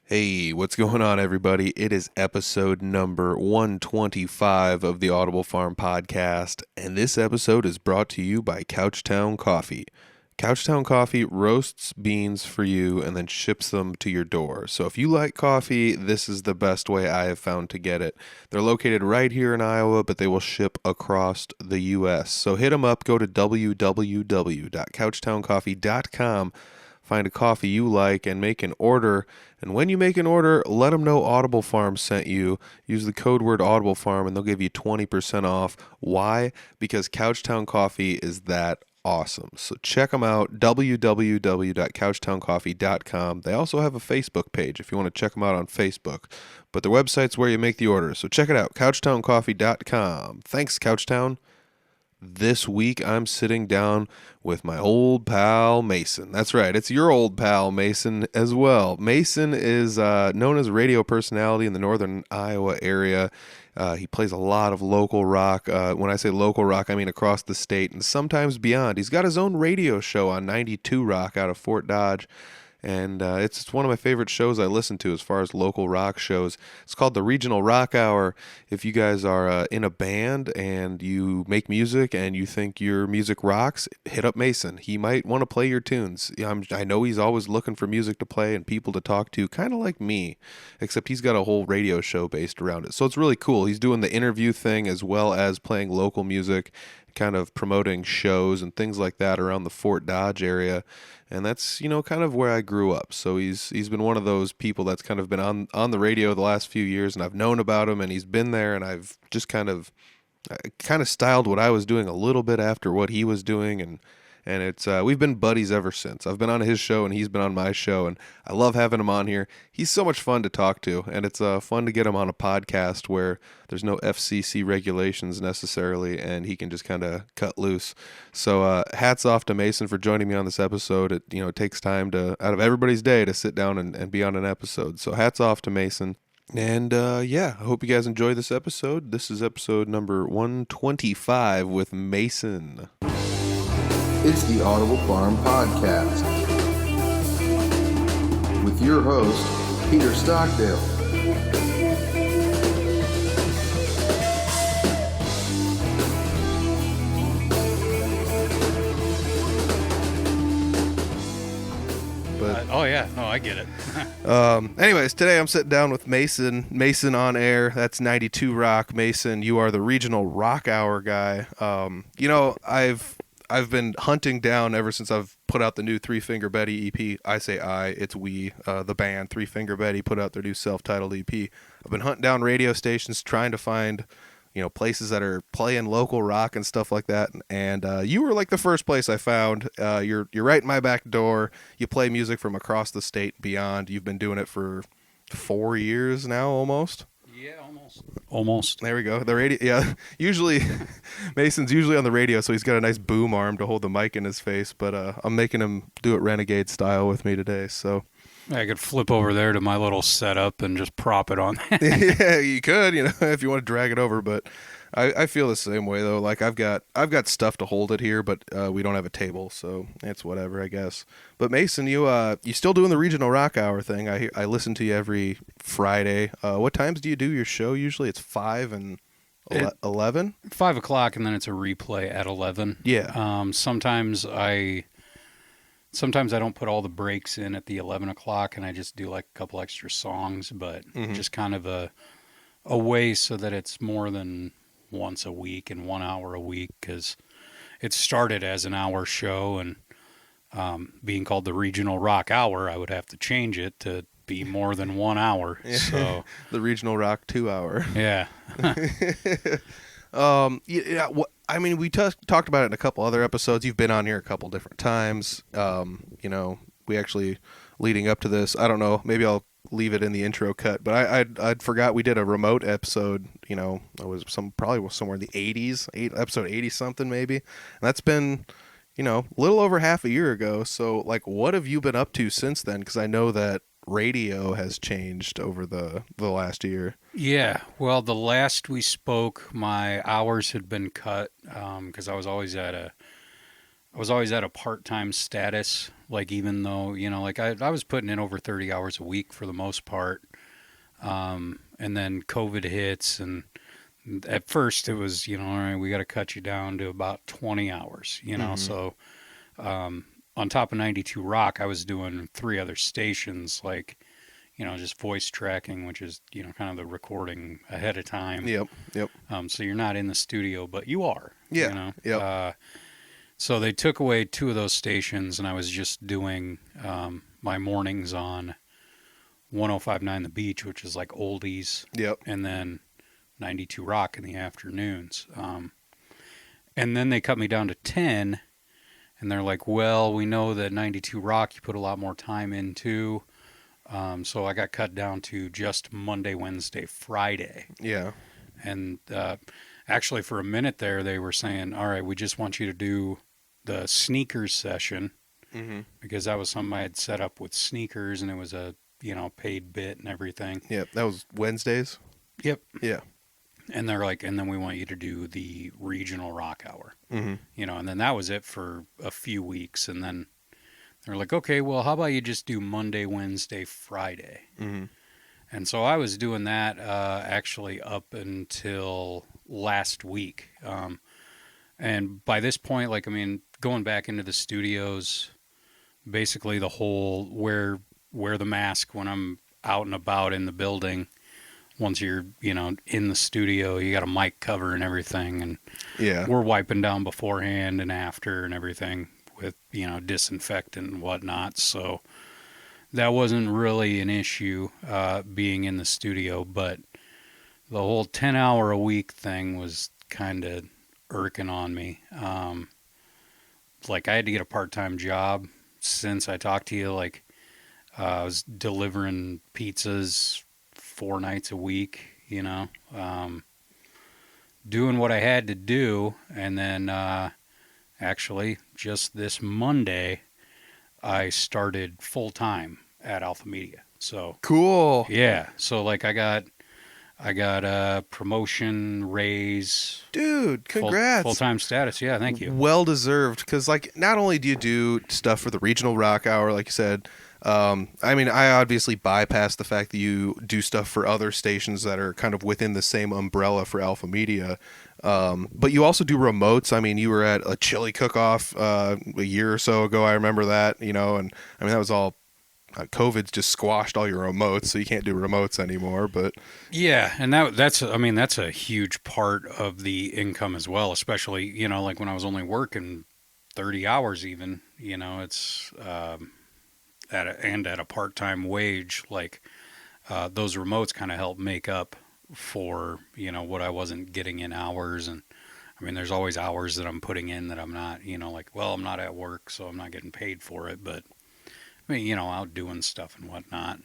Hey, what's going on, everybody? It is episode number 125 of the Audible Farm podcast, and this episode is brought to you by Couchtown Coffee. Couchtown Coffee roasts beans for you and then ships them to your door. So if you like coffee, this is the best way I have found to get it. They're located right here in Iowa, but they will ship across the U.S. So hit them up. Go to www.couchtowncoffee.com. Find a coffee you like and make an order. And when you make an order, let them know Audible Farm sent you. Use the code word Audible Farm and they'll give you 20% off. Why? Because Couchtown Coffee is that awesome. So check them out, www.couchtowncoffee.com. They also have a Facebook page if you want to check them out on Facebook. But their website's where you make the order. So check it out, couchtowncoffee.com. Thanks, Couchtown. This week, I'm sitting down with my old pal, Mason. That's right, it's your old pal, Mason, as well. Mason is known as a radio personality in the northern Iowa area. He plays a lot of local rock. When I say local rock, I mean across the state and sometimes beyond. He's got his own radio show on 92 Rock out of Fort Dodge. And it's one of my favorite shows I listen to as far as local rock shows. It's called the Regional Rock Hour. If you guys are in a band and you make music and you think your music rocks, hit up Mason. He might want to play your tunes. I know he's always looking for music to play and people to talk to, kind of like me, except he's got a whole radio show based around it. So it's really cool. He's doing the interview thing as well as playing local music, kind of promoting shows and things like that around the Fort Dodge area. And that's, kind of where I grew up. So he's been one of those people that's kind of been on the radio the last few years, and I've known about him, and he's been there, and I've just kind of styled what I was doing a little bit after what he was doing, and it's we've been buddies ever since. I've been on his show and he's been on my show, and I love having him on here. He's so much fun to talk to, and it's fun to get him on a podcast where there's no FCC regulations necessarily, and he can just kind of cut loose. So hats off to Mason for joining me on this episode. It takes time out of everybody's day to sit down and be on an episode. So hats off to Mason. And I hope you guys enjoy this episode. This is episode number 125 with Mason. It's the Audible Farm Podcast with your host, Peter Stockdale. I get it. Anyways, today I'm sitting down with Mason. Mason on air. That's 92 Rock. Mason, you are the regional rock hour guy. I've been hunting down ever since I've put out the new Three Finger Betty EP. I say it's we. The band Three Finger Betty put out their new self-titled EP. I've been hunting down radio stations trying to find, places that are playing local rock and stuff like that. And you were like the first place I found. You're right in my back door. You play music from across the state, beyond. You've been doing it for 4 years now, almost. Yeah, almost. There we go. The radio. Yeah, usually Mason's usually on the radio, so he's got a nice boom arm to hold the mic in his face. But I'm making him do it renegade style with me today. So I could flip over there to my little setup and just prop it on. yeah, you could, if you want to drag it over. But I feel the same way though. Like I've got stuff to hold it here, but we don't have a table, so it's whatever, I guess. But Mason, you still doing the regional rock hour thing? I listen to you every Friday. What times do you do your show? Usually it's 5 and 11. 5 o'clock, and then it's a replay at 11. Yeah. Sometimes I don't put all the breaks in at the 11 o'clock, and I just do like a couple extra songs, but just kind of a way so that it's more than once a week and 1 hour a week, because it started as an hour show, and being called the Regional Rock Hour, I would have to change it to be more than 1 hour. Yeah. So the Regional Rock 2 hour. Yeah. We talked about it in a couple other episodes. You've been on here a couple different times. We actually, leading up to this, I don't know, maybe I'll leave it in the intro cut, but I'd forgot we did a remote episode. It was probably somewhere in the 80s, episode 80 something maybe. And that's been, a little over half a year ago. So like, what have you been up to since then? Because I know that radio has changed over the last year. Yeah, well, the last we spoke, my hours had been cut because I was always at I was always at a part-time status, like even though, like I was putting in over 30 hours a week for the most part. And then COVID hits, and at first it was, all right, we got to cut you down to about 20 hours, So on top of 92 Rock, I was doing 3 other stations, like, just voice tracking, which is, kind of the recording ahead of time. Yep. Yep. So you're not in the studio, but you are, Yeah. Yep. So they took away 2 of those stations, and I was just doing my mornings on 105.9 The Beach, which is like oldies. Yep. And then 92 Rock in the afternoons. And then they cut me down to 10, and they're like, well, we know that 92 Rock you put a lot more time into. So I got cut down to just Monday, Wednesday, Friday. Yeah. And actually, for a minute there, they were saying, all right, we just want you to do the sneakers session, because that was something I had set up with sneakers, and it was a, paid bit and everything. Yep. That was Wednesdays. Yep. Yeah. And they're like, and then we want you to do the regional rock hour, and then that was it for a few weeks. And then they're like, okay, well, how about you just do Monday, Wednesday, Friday? And so I was doing that actually up until last week. And by this point, like, I mean, going back into the studios, basically the whole wear the mask when I'm out and about in the building. Once you're, in the studio, you got a mic cover and everything. And we're wiping down beforehand and after and everything with, disinfectant and whatnot. So that wasn't really an issue being in the studio, but the whole 10-hour-a-week thing was kind of irking on me. Like, I had to get a part-time job since I talked to you. Like, I was delivering pizzas 4 nights a week, doing what I had to do. And then actually just this Monday, I started full-time at Alpha Media. So cool. Yeah. So like I got a promotion, raise. Dude, congrats. Full-time status. Yeah, thank you. Well deserved, because like not only do you do stuff for the regional rock hour, like you said, I mean, I obviously bypass the fact that you do stuff for other stations that are kind of within the same umbrella for Alpha Media. But you also do remotes. I mean, you were at a chili cook-off a year or so ago. I remember that, and I mean, that was all COVID's just squashed all your remotes, so you can't do remotes anymore. But yeah, and that's a huge part of the income as well, especially, like when I was only working 30 hours even, it's at a part-time wage, like those remotes kind of help make up for, what I wasn't getting in hours. And I mean, there's always hours that I'm putting in that I'm not, like, well, I'm not at work, so I'm not getting paid for it. But I mean, out doing stuff and whatnot,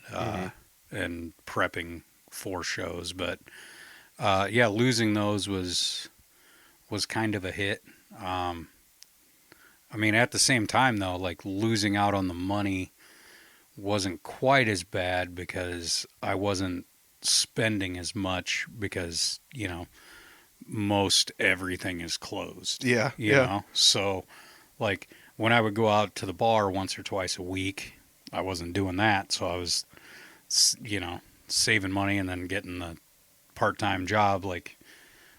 and prepping for shows. But yeah, losing those was kind of a hit. I mean, at the same time though, like losing out on the money wasn't quite as bad because I wasn't spending as much because, most everything is closed. Yeah. You know? So like when I would go out to the bar once or twice a week, I wasn't doing that. So I was, saving money and then getting the part-time job, like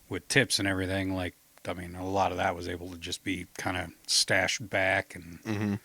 with tips and everything. Like, I mean, a lot of that was able to just be kind of stashed back and,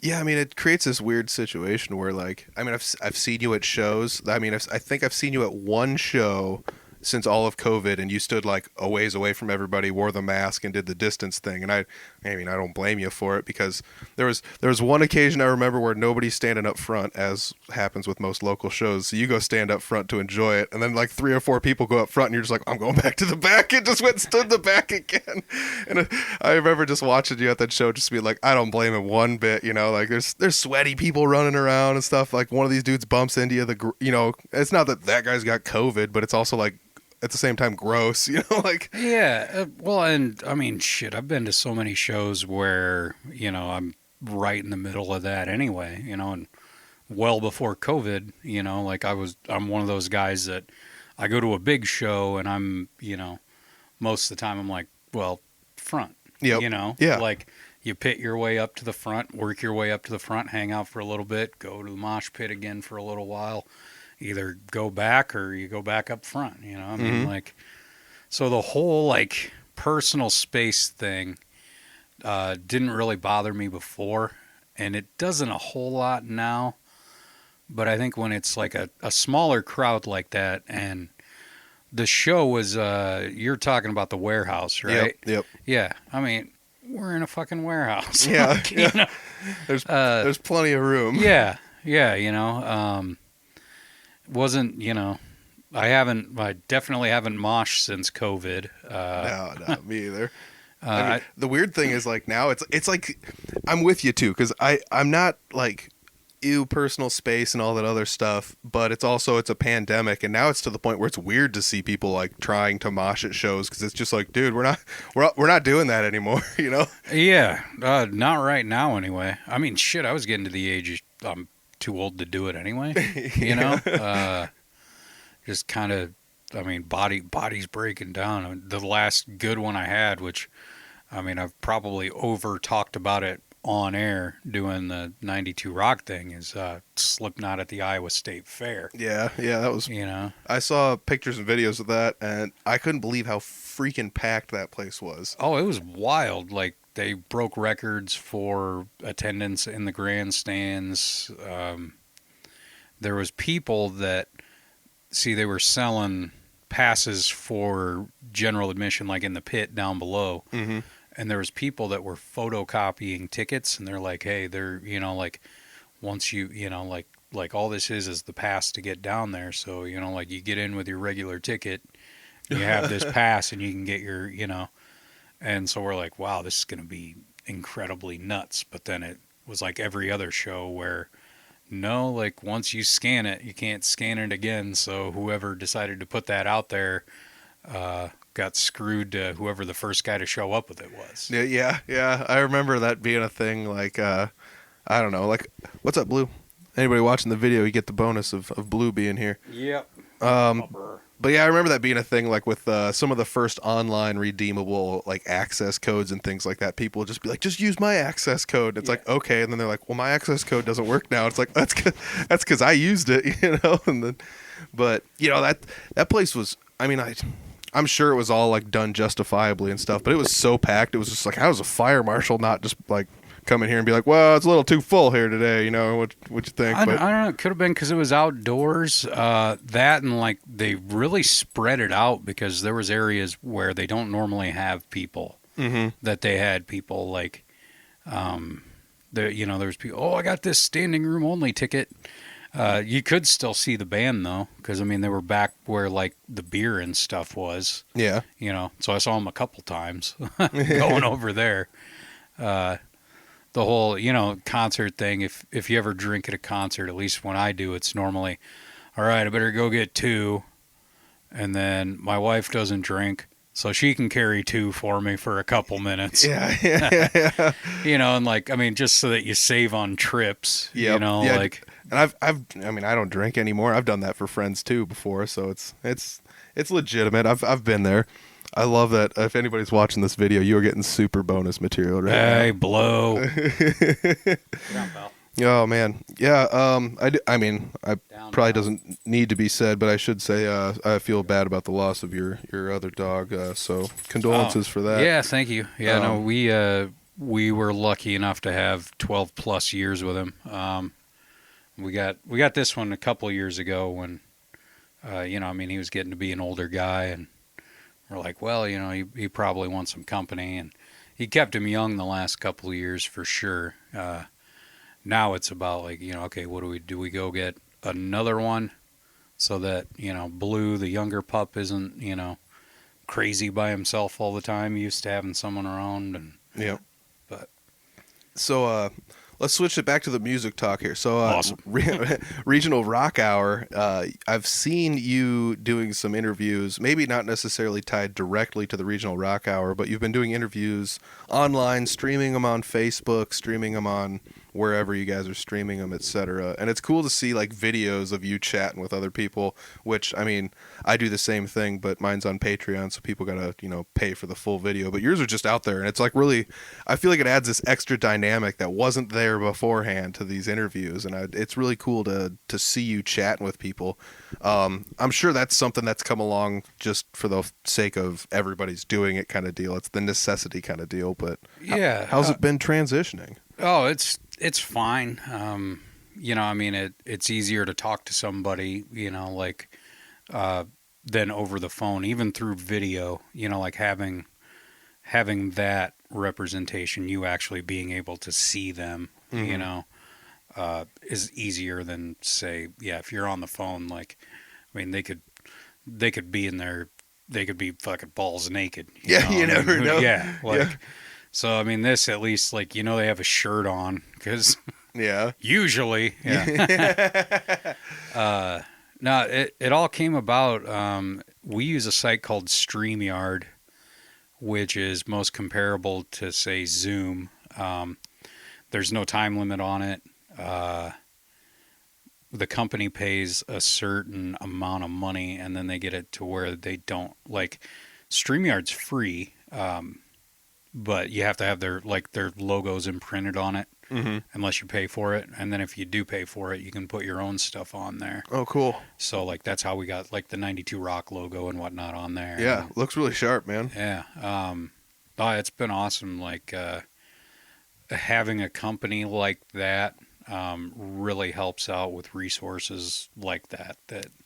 Yeah, I mean, it creates this weird situation where, like, I mean, I've seen you at shows. I mean, I think I've seen you at one show since all of COVID, and you stood like a ways away from everybody, wore the mask, and did the distance thing. And I mean, I don't blame you for it, because there was one occasion I remember where nobody's standing up front, as happens with most local shows. So you go stand up front to enjoy it, and then like 3 or 4 people go up front, and you're just like, I'm going back to the back. It just went and stood in the back again. And I remember just watching you at that show, just be like, I don't blame him one bit. Like there's sweaty people running around and stuff. Like one of these dudes bumps into you. It's not that guy's got COVID, but it's also like, at the same time, gross, like. Yeah. Well, and I mean, shit, I've been to so many shows where, I'm right in the middle of that anyway, and well before COVID, like I'm one of those guys that I go to a big show and I'm, most of the time I'm like, well, front, Yep. Yeah. Like, you pit your way up to the front, work your way up to the front, hang out for a little bit, go to the mosh pit again for a little while, either go back or you go back up front, you know? I mean, like, so the whole, like, personal space thing didn't really bother me before, and it doesn't a whole lot now. But I think when it's like a smaller crowd like that, and the show was, you're talking about the warehouse, right? Yep. Yeah. I mean, we're in a fucking warehouse. Yeah. Like, Yeah. you know? There's plenty of room. Yeah. Yeah. You know, wasn't, you know, I definitely haven't moshed since COVID. No, me either. I mean, the weird thing is, like, now it's like I'm with you too, because I'm not like personal space and all that other stuff, but it's a pandemic, and now it's to the point where it's weird to see people like trying to mosh at shows, because it's just like, dude, we're not doing that anymore, you know? Yeah, not right now anyway. I mean, shit, I was getting to the age I'm too old to do it anyway. You know, just kind of, I mean, body's breaking down. The last good one I had, which, I mean, I've probably over talked about it on air doing the 92 Rock thing, is Slipknot at the Iowa State Fair. Yeah, that was, you know, I saw pictures and videos of that, and I couldn't believe how freaking packed that place was. Oh, it was wild. Like, they broke records for attendance in the grandstands. There was people that, see, they were selling passes for general admission, like in the pit down below. Mm-hmm. And there was people that were photocopying tickets, and they're like, hey, they're, you know, like, once you know, like all this is the pass to get down there. So, you know, like, you get in with your regular ticket, you have this pass, and you can get your, you know. And so we're like, wow, this is going to be incredibly nuts. But then it was like every other show where, no, like, once you scan it, you can't scan it again. So whoever decided to put that out there got screwed to whoever the first guy to show up with it was. Yeah. I remember that being a thing. Like, I don't know. Like, what's up, Blue? Anybody watching the video, you get the bonus of Blue being here. Yep. But yeah, I remember that being a thing. Like with some of the first online redeemable like access codes and things like that, people would just be like, "Just use my access code." It's like, okay, and then they're like, "Well, my access code doesn't work now." It's like, that's because I used it, you know. And then, but you know that place was. I mean, I'm sure it was all like done justifiably and stuff, but it was so packed. It was just like, how does a fire marshal not just like come in here and be like, well, it's a little too full here today, you know? What you think? I don't know. It could have been because it was outdoors. That, and like they really spread it out, because there was areas where they don't normally have people. Mm-hmm. That they had people like, there, you know, there's people. Oh, I got this standing room only ticket. You could still see the band though, because I mean they were back where like the beer and stuff was. Yeah. You know, so I saw them a couple times going over there. The whole, you know, concert thing. If you ever drink at a concert, at least when I do, it's normally, all right, I better go get 2, and then my wife doesn't drink, so she can carry 2 for me for a couple minutes. Yeah. You know, and like, I mean, just so that you save on trips. Yep. You know, yeah. like. And I mean, I don't drink anymore. I've done that for friends too before, so it's legitimate. I've been there. I love that. If anybody's watching this video, you are getting super bonus material right now. Hey, blow. Oh man, yeah. I mean, I probably doesn't need to be said, but I should say, I feel bad about the loss of your other dog. So condolences for that. Yeah, thank you. Yeah, no, we were lucky enough to have 12 plus years with him. We got this one a couple of years ago when, you know, I mean, he was getting to be an older guy, and we're like, well, you know, he probably wants some company, and he kept him young the last couple of years for sure. Now it's about like, you know, okay, what do we go get another one so that, you know, Blue, the younger pup, isn't, you know, crazy by himself all the time, used to having someone around. And yeah. But so let's switch it back to the music talk here. So awesome. Regional Rock Hour, I've seen you doing some interviews, maybe not necessarily tied directly to the Regional Rock Hour, but you've been doing interviews online, streaming them on Facebook, streaming them on wherever you guys are streaming them, etc. And it's cool to see like videos of you chatting with other people, which I mean, I do the same thing, but mine's on Patreon, so people gotta, pay for the full video. But yours are just out there, and it's like really, I feel like it adds this extra dynamic that wasn't there beforehand to these interviews, and it's really cool to see you chatting with people. I'm sure that's something that's come along just for the sake of everybody's doing it kind of deal. It's the necessity kind of deal. But Yeah. how's it been transitioning? Oh, it's fine. I mean, it's easier to talk to somebody, than over the phone, even through video, like having that representation, you actually being able to see them, is easier than say, if you're on the phone, like, I mean, they could be in there, they could be fucking balls naked. You never know. Yeah. So, I mean, this at least, like, they have a shirt on because usually, no, it all came about. We use a site called StreamYard, which is most comparable to, say, Zoom. There's no time limit on it. The company pays a certain amount of money, and then they get it to where they don't, like, StreamYard's free, but you have to have their logos imprinted on it, unless you pay for it. And then if you do pay for it, you can put your own stuff on there. Oh, cool. So, like, that's how we got, like, the 92 Rock logo and whatnot on there. Yeah, looks really sharp, man. Yeah. It's been awesome. Like, having a company like that really helps out with resources like that.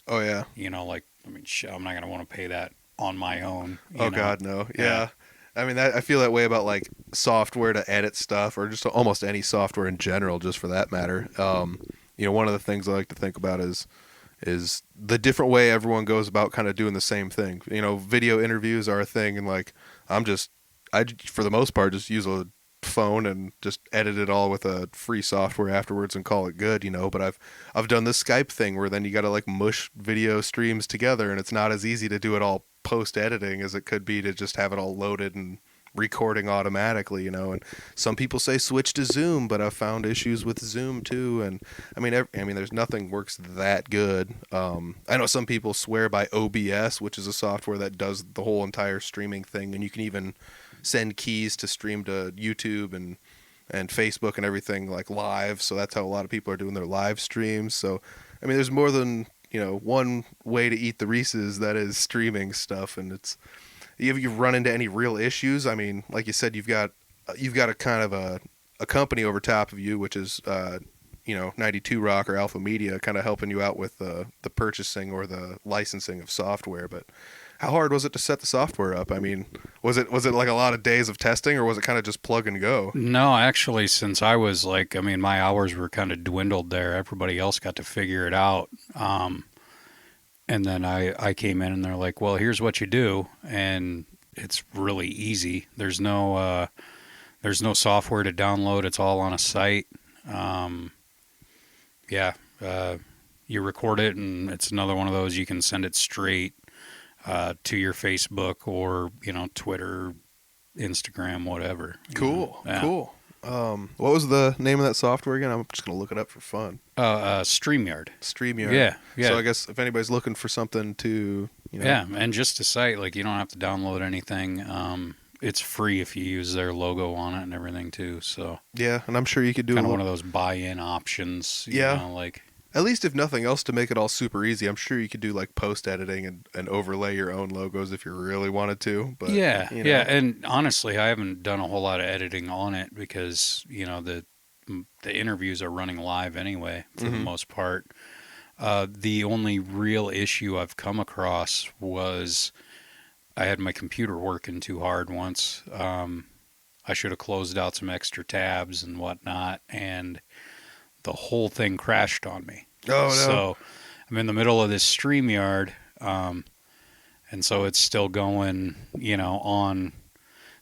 Oh, yeah. Like, I mean, I'm not going to want to pay that on my own. God, no. Yeah. I mean, I feel that way about like software to edit stuff, or just almost any software in general, just for that matter. One of the things I like to think about is the different way everyone goes about kind of doing the same thing. Video interviews are a thing, and like I for the most part just use a phone and just edit it all with a free software afterwards and call it good. But I've done this Skype thing where then you got to like mush video streams together, and it's not as easy to do it all post editing as it could be to just have it all loaded and recording automatically, and some people say switch to Zoom, but I've found issues with Zoom too. And I mean there's nothing works that good. I know some people swear by OBS, which is a software that does the whole entire streaming thing, and you can even send keys to stream to YouTube and Facebook and everything like live. So that's how a lot of people are doing their live streams. So I mean there's more than one way to eat the Reese's, that is streaming stuff. And it's, you've run into any real issues? I mean, like you said, you've got a kind of a company over top of you, which is 92 Rock or Alpha Media, kind of helping you out with the purchasing or the licensing of software. But how hard was it to set the software up? I mean, was it like a lot of days of testing, or was it kind of just plug and go? No, actually, since I was like, I mean, my hours were kind of dwindled there. Everybody else got to figure it out. And then I came in and they're like, well, here's what you do. And it's really easy. There's no software to download. It's all on a site. You record it, and it's another one of those, you can send it straight to your Facebook or, Twitter, Instagram, whatever. Cool. Cool. What was the name of that software again? I'm just going to look it up for fun. StreamYard. StreamYard. Yeah. So I guess if anybody's looking for something to, Yeah, and just a site, like, you don't have to download anything. It's free if you use their logo on it and everything too. So yeah, and I'm sure you could do kind of one of those buy-in options. Like, at least if nothing else, to make it all super easy, I'm sure you could do like post editing and overlay your own logos if you really wanted to. But yeah. And honestly, I haven't done a whole lot of editing on it because the interviews are running live anyway for the most part. The only real issue I've come across was I had my computer working too hard once. I should have closed out some extra tabs and whatnot, and the whole thing crashed on me. Oh, no. So I'm in the middle of this StreamYard, and so it's still going,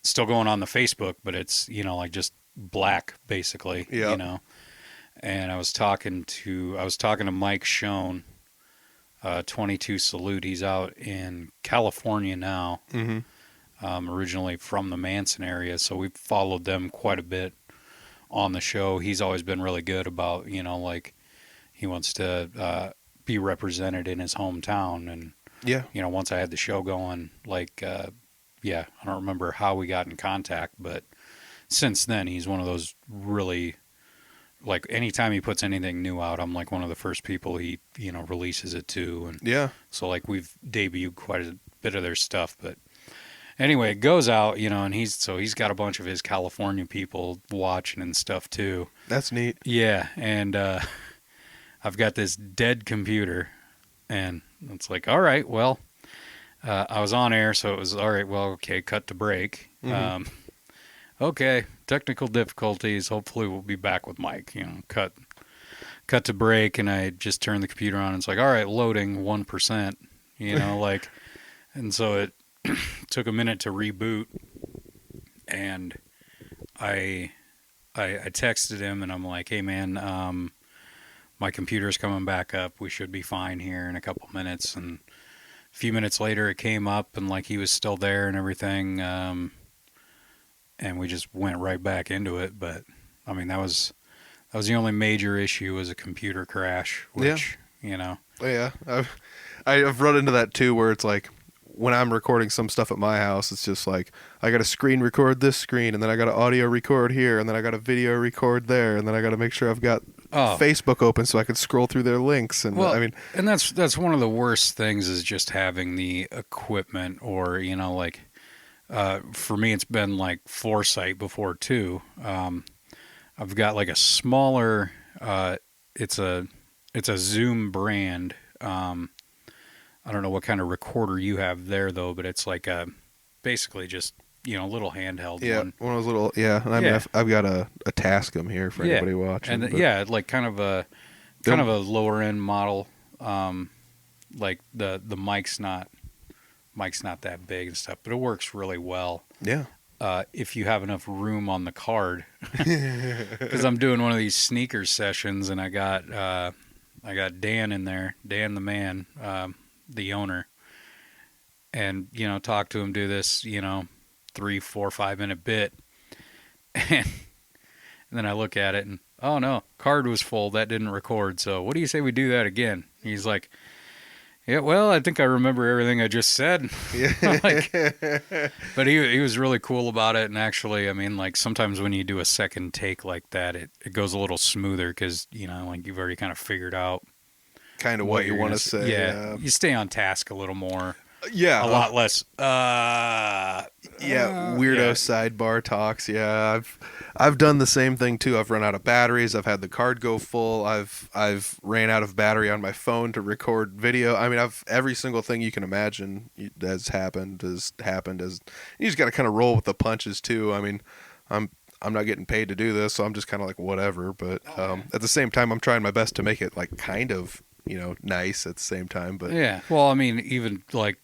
still going on the Facebook, but it's, like just black basically, And I was talking to Mike Schoen, 22 Salute. He's out in California now, originally from the Manson area. So we've followed them quite a bit on the show, he's always been really good about, like he wants to be represented in his hometown. And, Yeah. once I had the show going, like, yeah, I don't remember how we got in contact, but since then, he's one of those really, like, anytime he puts anything new out, I'm like one of the first people he, releases it to. And Yeah. so, like, we've debuted quite a bit of their stuff. But anyway, it goes out, and he's got a bunch of his California people watching and stuff too. That's neat. Yeah. And I've got this dead computer, and it's like, all right, well, I was on air, so it was all right. Well, okay, cut to break. Mhm. Okay, technical difficulties. Hopefully, we'll be back with Mike. Cut to break, and I just turned the computer on. And it's like, all right, loading 1%. Like, and so it took a minute to reboot, and I texted him, and I'm like, hey man, my computer's coming back up. We should be fine here in a couple minutes. And a few minutes later, it came up, and like he was still there and everything. And we just went right back into it. But I mean, that was the only major issue, was a computer crash. Which, Oh, yeah. I've run into that too, where it's like, when I'm recording some stuff at my house, it's just like, I got to screen record this screen, and then I got to audio record here, and then I got to video record there, and then I got to make sure I've got Facebook open so I can scroll through their links. And well, I mean, and that's one of the worst things, is just having the equipment, or like, for me, it's been like foresight before too. I've got like a smaller, it's a Zoom brand. I don't know what kind of recorder you have there though, but it's like basically just, little handheld one. One of those little, and I mean, I've got a Tascam here for anybody watching. And like kind of a lower end model. Like the mic's not that big and stuff, but it works really well. Yeah. If you have enough room on the card, because I'm doing one of these sneakers sessions, and I got Dan in there, Dan the man, the owner, and talk to him, do this 3, 4, 5 minute bit, and then I look at it and, oh no, card was full, that didn't record, so what do you say we do that again? He's like, yeah, well, I think I remember everything I just said. But he was really cool about it. And actually, I mean, like, sometimes when you do a second take like that, it goes a little smoother, because, like, you've already kind of figured out kind of what you want to say. Yeah. You stay on task a little more. Yeah. A lot less. Weirdo sidebar talks. Yeah. I've done the same thing too. I've run out of batteries. I've had the card go full. I've ran out of battery on my phone to record video. I mean, every single thing you can imagine has happened. You just got to kind of roll with the punches too. I mean, I'm not getting paid to do this, so I'm just kind of like, whatever. But at the same time, I'm trying my best to make it like kind of, nice at the same time. But yeah. Well, I mean, even like,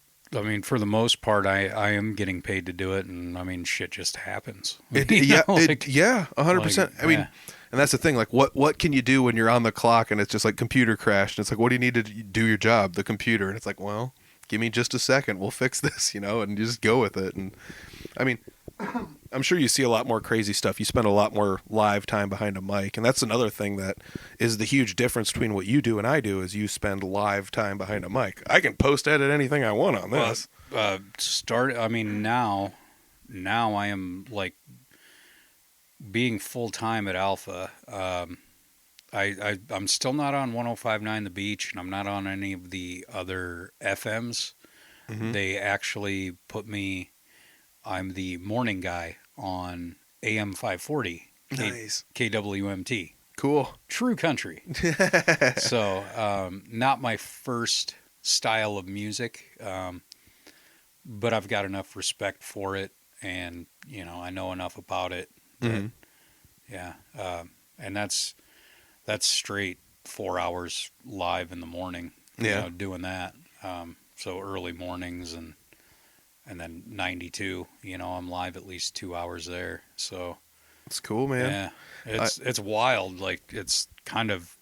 for the most part, I am getting paid to do it, and I mean, shit just happens. 100%. I mean, and that's the thing. Like, what can you do when you're on the clock and it's just like computer crashed? And it's like, what do you need to do your job? The computer. And it's like, well, give me just a second. We'll fix this, and you just go with it. And I mean, I'm sure you see a lot more crazy stuff. You spend a lot more live time behind a mic, and that's another thing that is the huge difference between what you do and I do. Is you spend live time behind a mic. I can post edit anything I want on this. I mean, now I am like being full time at Alpha. I'm still not on 105.9 The Beach, and I'm not on any of the other FMs. Mm-hmm. They actually put me. I'm the morning guy on AM 540. Nice. KWMT. Cool. True country. So, not my first style of music, but I've got enough respect for it, and, I know enough about it. That, yeah. And that's straight 4 hours live in the morning, doing that. So early mornings, and then 92, I'm live at least 2 hours there. So it's cool, man. Yeah, it's wild. Like, it's kind of,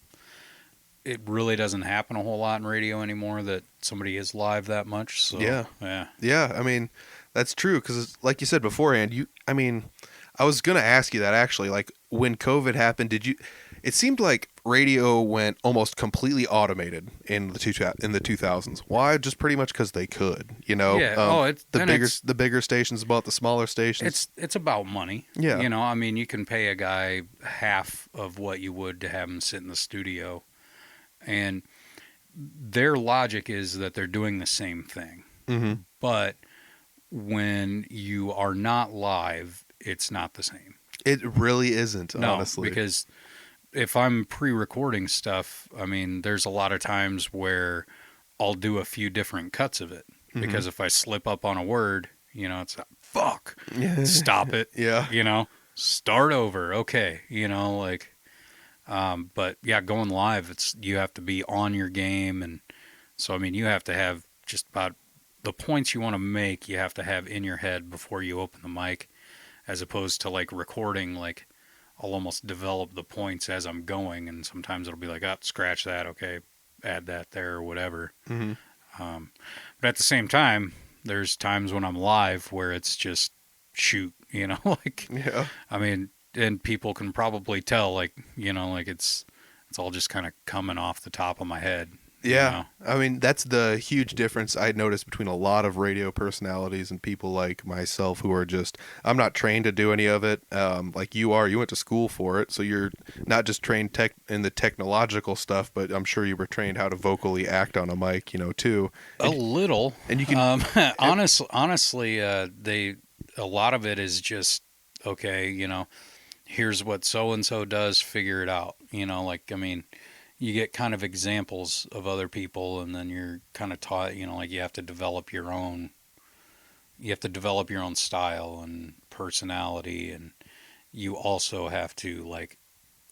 it really doesn't happen a whole lot in radio anymore that somebody is live that much. So yeah. I mean, that's true. 'Cause like you said beforehand, I was gonna ask you that actually. Like when COVID happened, it seemed like radio went almost completely automated in the 2000s. Why? Just pretty much because they could. Yeah. The bigger stations bought the smaller stations. It's about money. Yeah. I mean, you can pay a guy half of what you would to have him sit in the studio, and their logic is that they're doing the same thing. Mm-hmm. But when you are not live, it's not the same. It really isn't, No, honestly. because if I'm pre-recording stuff, I mean, there's a lot of times where I'll do a few different cuts of it. Mm-hmm. Because if I slip up on a word, it's fuck, Yeah. stop it. Yeah. Start over. Okay. But yeah, going live, you have to be on your game. And so, I mean, you have to have just about the points you want to make, you have to have in your head before you open the mic, as opposed to like recording, like I'll almost develop the points as I'm going. And sometimes it'll be like, scratch that. Okay. Add that there or whatever. Mm-hmm. But at the same time, there's times when I'm live where it's just shoot, like, Yeah. I mean, and people can probably tell, like, like it's all just kind of coming off the top of my head. Yeah. I mean, that's the huge difference I noticed between a lot of radio personalities and people like myself who are just, I'm not trained to do any of it. Like you are, you went to school for it. So you're not just trained in the technological stuff, but I'm sure you were trained how to vocally act on a mic, too. A little. And you can, honestly, a lot of it is just, okay, here's what so-and-so does, figure it out. Like, I mean, you get kind of examples of other people, and then you're kind of taught, like you have to develop your own style and personality, and you also have to like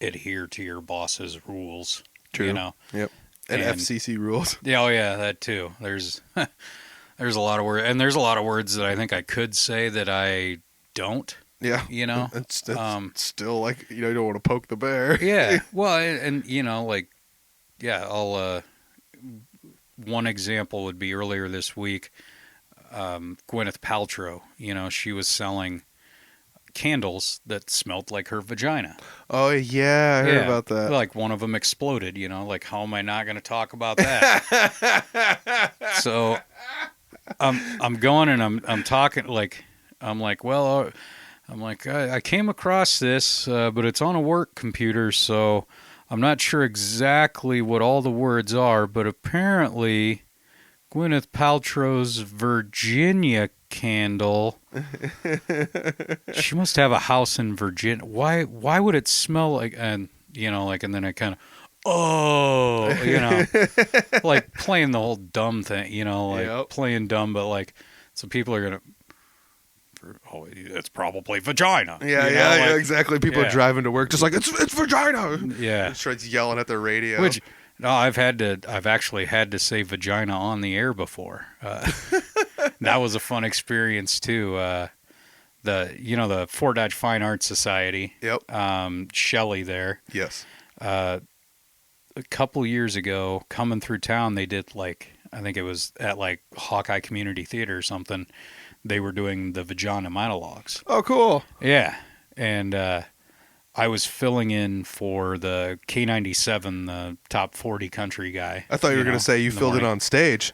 adhere to your boss's rules. True. Yep. And FCC rules. Yeah, oh yeah, that too. There's a lot of words, and there's a lot of words that I think I could say that I don't. Yeah. It's still like, you don't want to poke the bear. Yeah. Well, and like, yeah, one example would be earlier this week, Gwyneth Paltrow, she was selling candles that smelled like her vagina. Oh, yeah, I heard about that. Like one of them exploded, like, how am I not going to talk about that? So I'm going and I'm talking, like, I'm like, well, I came across this, but it's on a work computer, so I'm not sure exactly what all the words are, but apparently Gwyneth Paltrow's Virginia candle, she must have a house in Virginia. Why would it smell like, and and then I kind of, like playing the whole dumb thing, Yep. playing dumb, but like, so people are going to, oh, it's probably vagina. Yeah, exactly. People are driving to work just like, it's vagina. Yeah. Just starts yelling at their radio. Which, no, I've actually had to say vagina on the air before. That was a fun experience too. The Fort Dodge Fine Arts Society. Yep. Shelley there. Yes. A couple years ago, coming through town, they did like, I think it was at like Hawkeye Community Theater or something. They were doing the vagina monologues. Oh, cool. Yeah. And I was filling in for the K97, the top 40 country guy. I thought you were going to say you filled it on stage.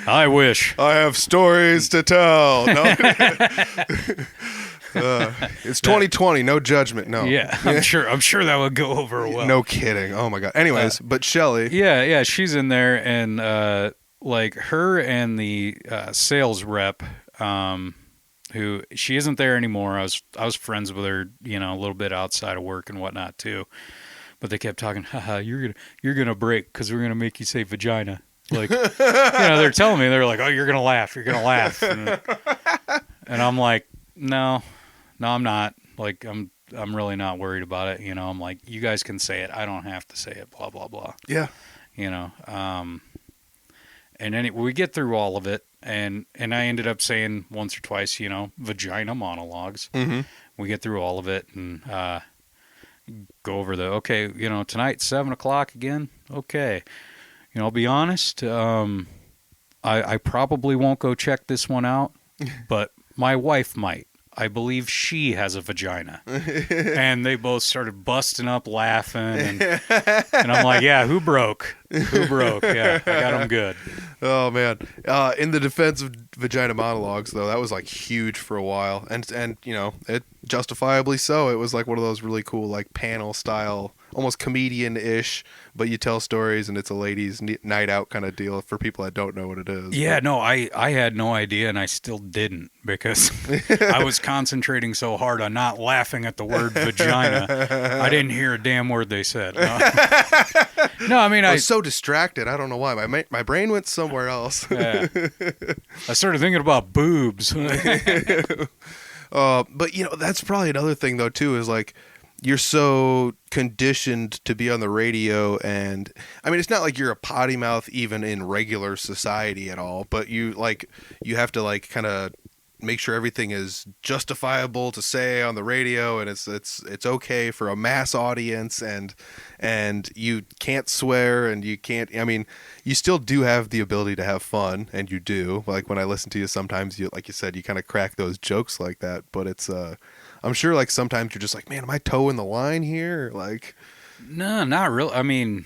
I wish. I have stories to tell. No. It's 2020. No judgment. No. Yeah, I'm sure that would go over well. No kidding. Oh, my God. Anyways, but Shelley. Yeah, she's in there, and like her and the sales rep, who she isn't there anymore. I was friends with her, a little bit outside of work and whatnot too. But they kept talking, haha, you're gonna break because we're gonna make you say vagina. Like, they're telling me, they're like, oh, you're gonna laugh, and I'm like, no, I'm not. Like, I'm really not worried about it. I'm like, you guys can say it. I don't have to say it. Blah blah blah. Yeah. And then we get through all of it, and I ended up saying once or twice, vagina monologues. Mm-hmm. We get through all of it and go over okay, tonight, 7:00 again. Okay. I'll be honest, I probably won't go check this one out, but my wife might. I believe she has a vagina. And they both started busting up laughing. And I'm like, yeah, who broke? Who broke? Yeah, I got them good. Oh man! In the defense of vagina monologues, though, that was like huge for a while, and you know, it justifiably so. It was like one of those really cool like panel style, almost comedian-ish, but you tell stories and it's a ladies' night out kind of deal for people that don't know what it is. Yeah, But, no, I had no idea, and I still didn't because I was concentrating so hard on not laughing at the word vagina. I didn't hear a damn word they said. No, no, I mean, I was so distracted. I don't know why. My brain went somewhere else. yeah. I started thinking about boobs. But you know, that's probably another thing though too, is like you're so conditioned to be on the radio, and I mean, it's not like you're a potty mouth even in regular society at all, but you have to like kind of make sure everything is justifiable to say on the radio, and it's okay for a mass audience, and you can't swear, and you can't, I mean, you still do have the ability to have fun, and you do. Like when I listen to you, sometimes you, like you said, you kind of crack those jokes like that, but it's I'm sure like sometimes you're just like, man, am I towing the line here? Like, No, not really. I mean,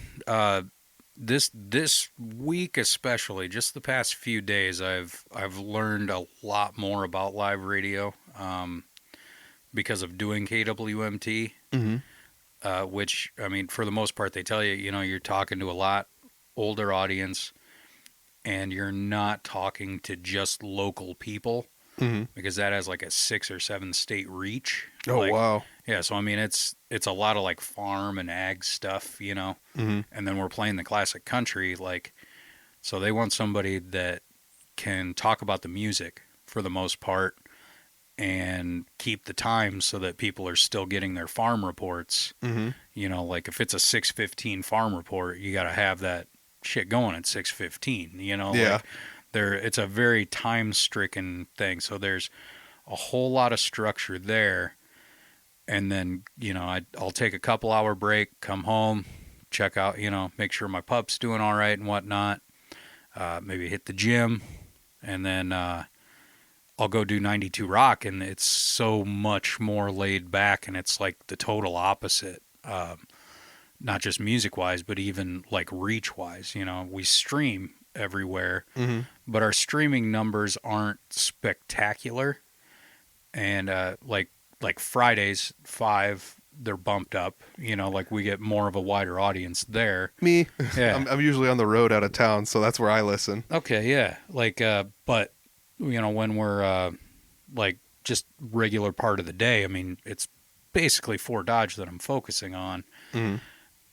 this week especially, just the past few days, I've learned a lot more about live radio because of doing KWMT. Which, I mean, for the most part, they tell you, you know, you're talking to a lot older audience, and you're not talking to just local people. Because that has like a 6 or 7 state reach. oh Like, wow, yeah, so I mean, it's a lot of like farm and ag stuff, you know. And then we're playing the classic country, like, so they want somebody that can talk about the music for the most part and keep the time so that people are still getting their farm reports. You know, like if it's a 6:15 farm report, you got to have that shit going at 6:15. You know, yeah. like, it's a very time-stricken thing, so there's a whole lot of structure there. And then, you know, I'll take a couple-hour break, come home, check out, you know, make sure my pup's doing all right and whatnot. Maybe hit the gym, and then I'll go do 92 Rock, and it's so much more laid back, and it's like the total opposite. Not just music-wise, but even like reach-wise. You know, we stream everywhere, but our streaming numbers aren't spectacular. And like Fridays 5, they're bumped up. You know, like we get more of a wider audience there. Me, Yeah. I'm usually on the road out of town, so that's where I listen. Okay, yeah. Like, but you know, when we're like just regular part of the day, I mean, it's basically Fort Dodge that I'm focusing on.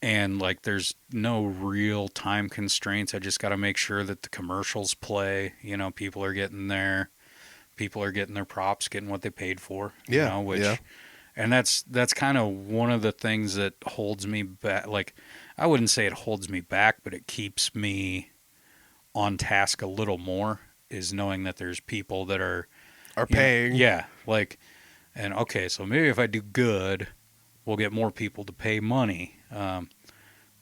And like, there's no real time constraints. I just got to make sure that the commercials play. You know, people are getting their props, getting what they paid for. Yeah, You know, which, yeah. and that's kind of one of the things that holds me back. Like, I wouldn't say it holds me back, but it keeps me on task a little more. Is knowing that there's people that are Paying. Yeah, like, and okay, so maybe if I do good, we'll get more people to pay money.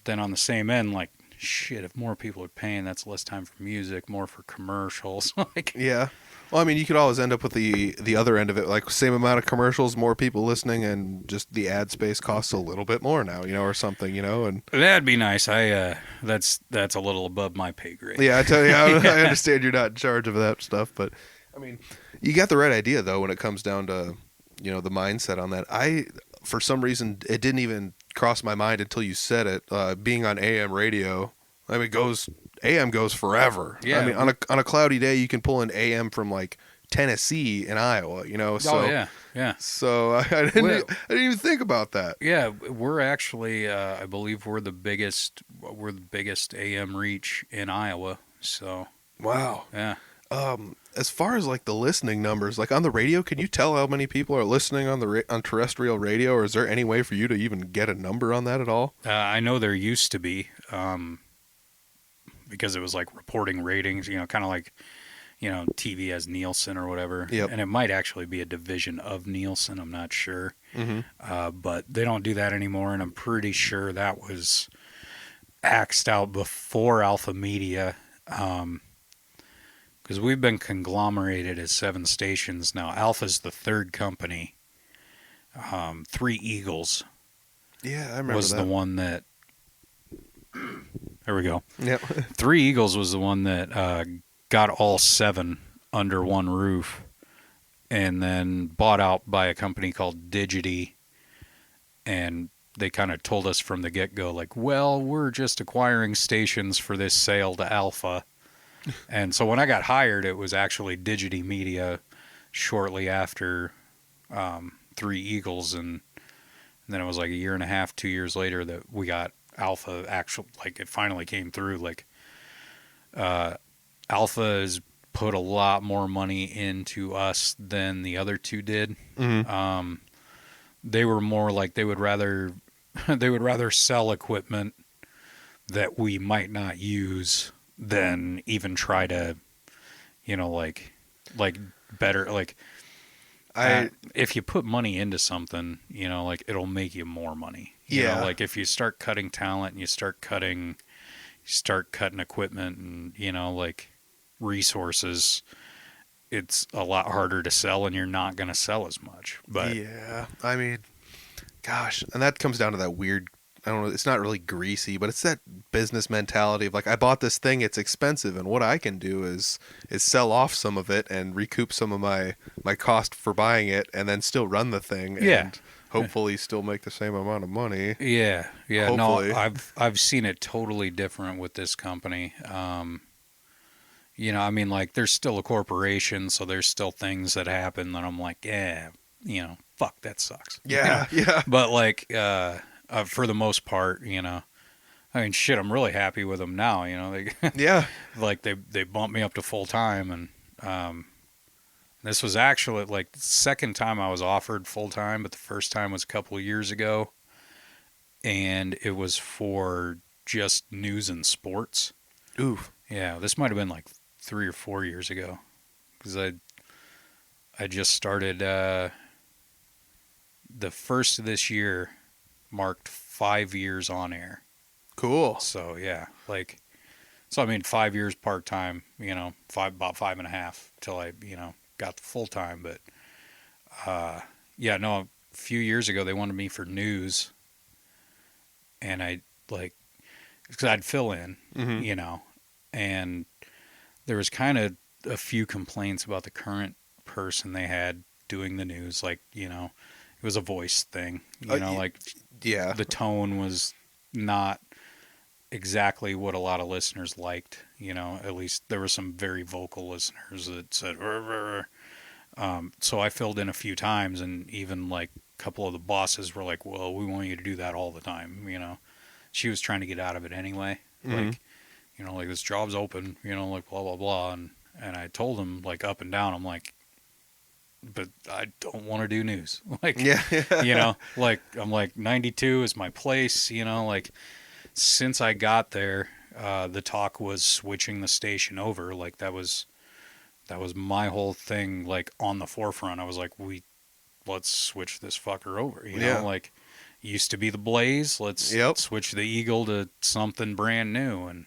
Then on the same end, like, shit, if more people are paying, that's less time for music, more for commercials. Like, Yeah. Well, I mean, you could always end up with the other end of it, like same amount of commercials, more people listening, and just the ad space costs a little bit more now, you know, or something, you know. And that'd be nice. That's a little above my pay grade. yeah, I tell you, I understand you're not in charge of that stuff, but I mean, you got the right idea though when it comes down to, you know, the mindset on that. For some reason, it didn't even cross my mind until you said it. Being on AM radio, I mean, AM goes forever. Yeah. I mean, on a cloudy day, you can pull an AM from like Tennessee and Iowa, you know. So, oh yeah. So I didn't even think about that. Yeah, we're actually, I believe we're the biggest AM reach in Iowa. So Wow. yeah. As far as like the listening numbers, like on the radio, can you tell how many people are listening on terrestrial radio, or is there any way for you to even get a number on that at all? I know there used to be, because it was like reporting ratings, you know, kind of like, you know, TV has Nielsen or whatever. Yep. And it might actually be a division of Nielsen. I'm not sure. But they don't do that anymore. And I'm pretty sure that was axed out before Alpha Media. Because we've been conglomerated as 7 stations now. Alpha's the third company. Three Eagles Yeah, I remember was that. the one that. There we go. Yep. Three Eagles was the one that got all 7 under one roof, and then bought out by a company called Digity, and they kind of told us from the get-go, like, well, we're just acquiring stations for this sale to Alpha. And so when I got hired, it was actually Digity Media shortly after Three Eagles, and then it was like a year and a half, 2 years later that we got Alpha. Actual, like, it finally came through. Like, Alpha has put a lot more money into us than the other two did. Mm-hmm. They were more like they would rather sell equipment that we might not use than even try to, like better, like, if you put money into something, like, it'll make you more money. You know, like, if you start cutting talent and you start cutting equipment and, like, resources, it's a lot harder to sell, and you're not going to sell as much. But yeah, I mean, gosh, and that comes down to that weird, I don't know, it's not really greasy, but it's that business mentality of like, I bought this thing, it's expensive, and what I can do is sell off some of it and recoup some of my cost for buying it, and then still run the thing, and hopefully still make the same amount of money. Yeah. Hopefully. No, I've seen it totally different with this company. I mean, like, there's still a corporation, so there's still things that happen that I'm like, fuck, that sucks. Yeah, yeah. But, like, for the most part, I mean, shit, I'm really happy with them now. They, Yeah. like, they bumped me up to full time, and this was actually like the second time I was offered full time, but the first time was a couple of years ago, and it was for just news and sports. Oof. Yeah, this might have been like 3 or 4 years ago, because I just started. The first of this year marked 5 years on air. Cool. So yeah, like, so I mean, 5 years part time. About 5.5 till I got the full time. But yeah, no, a few years ago they wanted me for news, and I, like, because I'd fill in, Mm-hmm. and there was kind of a few complaints about the current person they had doing the news. Like, it was a voice thing, like, Yeah. the tone was not exactly what a lot of listeners liked. At least there were some very vocal listeners that said, "Rrr, rrr, rrr." So I filled in a few times, and even, like, a couple of the bosses were like, well, we want you to do that all the time. She was trying to get out of it anyway. Mm-hmm. Like, like, this job's open, like, blah, blah, blah. And I told him, like, up and down, I'm like, but I don't want to do news. Like, Yeah. like, I'm like, 92 is my place. Like, since I got there, the talk was switching the station over. Like, that was my whole thing. Like, on the forefront, I was like, let's switch this fucker over. Yeah. Like, used to be the Blaze. Let's switch the Eagle to something brand new. And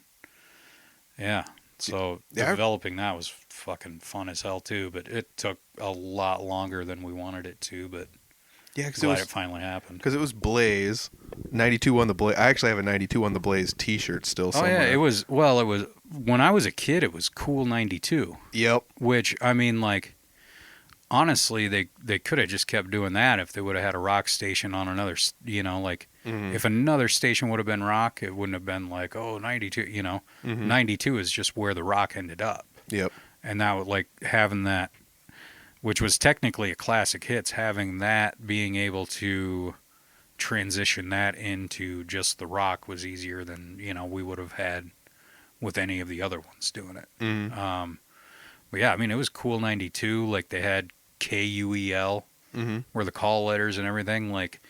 yeah, so developing that was fucking fun as hell too. But it took a lot longer than we wanted it to. But Yeah, because glad it finally happened. Because it was Blaze, 92 on the Blaze. I actually have a 92 on the Blaze T-shirt still somewhere. Oh yeah, it was when I was a kid. It was cool 92. Yep. Which, I mean, like, honestly, they could have just kept doing that if they would have had a rock station on another. Like, if another station would have been rock, it wouldn't have been like, oh, 92. 92 is just where the rock ended up. Yep. And that would, like, having that, which was technically a classic hits, having that, being able to transition that into just the rock was easier than we would have had with any of the other ones doing it. But yeah, I mean, it was cool 92. Like, they had KUEL, where the call letters and everything. Like,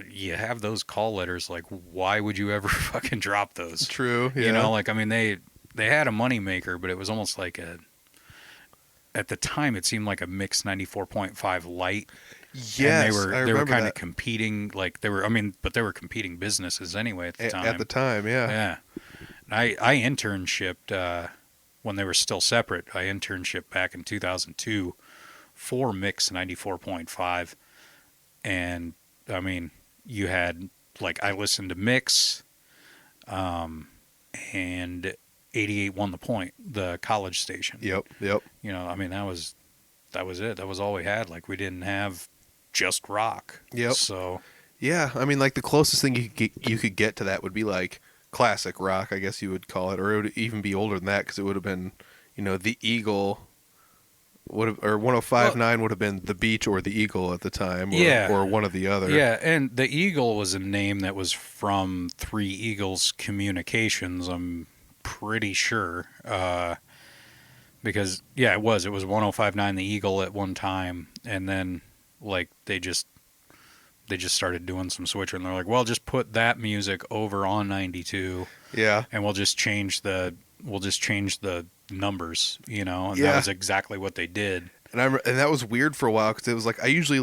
you have those call letters. Like, why would you ever fucking drop those? True. Yeah. Like, I mean, they had a money maker, but it was almost like at the time it seemed like a mixed 94.5 light. Yes, and they were kind of competing, like, but they were competing businesses anyway at the time. At the time, yeah. Yeah. And I internshipped when they were still separate. I internship back in 2002 for Mix 94.5. And I mean, you had like, I listened to Mix, and 88 Won the Point, the college station. Yep. You know, I mean, that was it. That was all we had. Like, we didn't have just rock. Yep. So Yeah, I mean, like the closest thing you could get to that would be like classic rock, I guess you would call it, or it would even be older than that because it would have been, the Eagle or 105.9 would have been the Beach or the Eagle at the time, or one of the other. Yeah, and the Eagle was a name that was from Three Eagles Communications, I'm pretty sure. Because, yeah, it was 105.9 the Eagle at one time, and then, like, they just started doing some switching. And they're like, well, just put that music over on 92. Yeah. And we'll just change the numbers, and Yeah. that was exactly what they did. And that was weird for a while because it was like I usually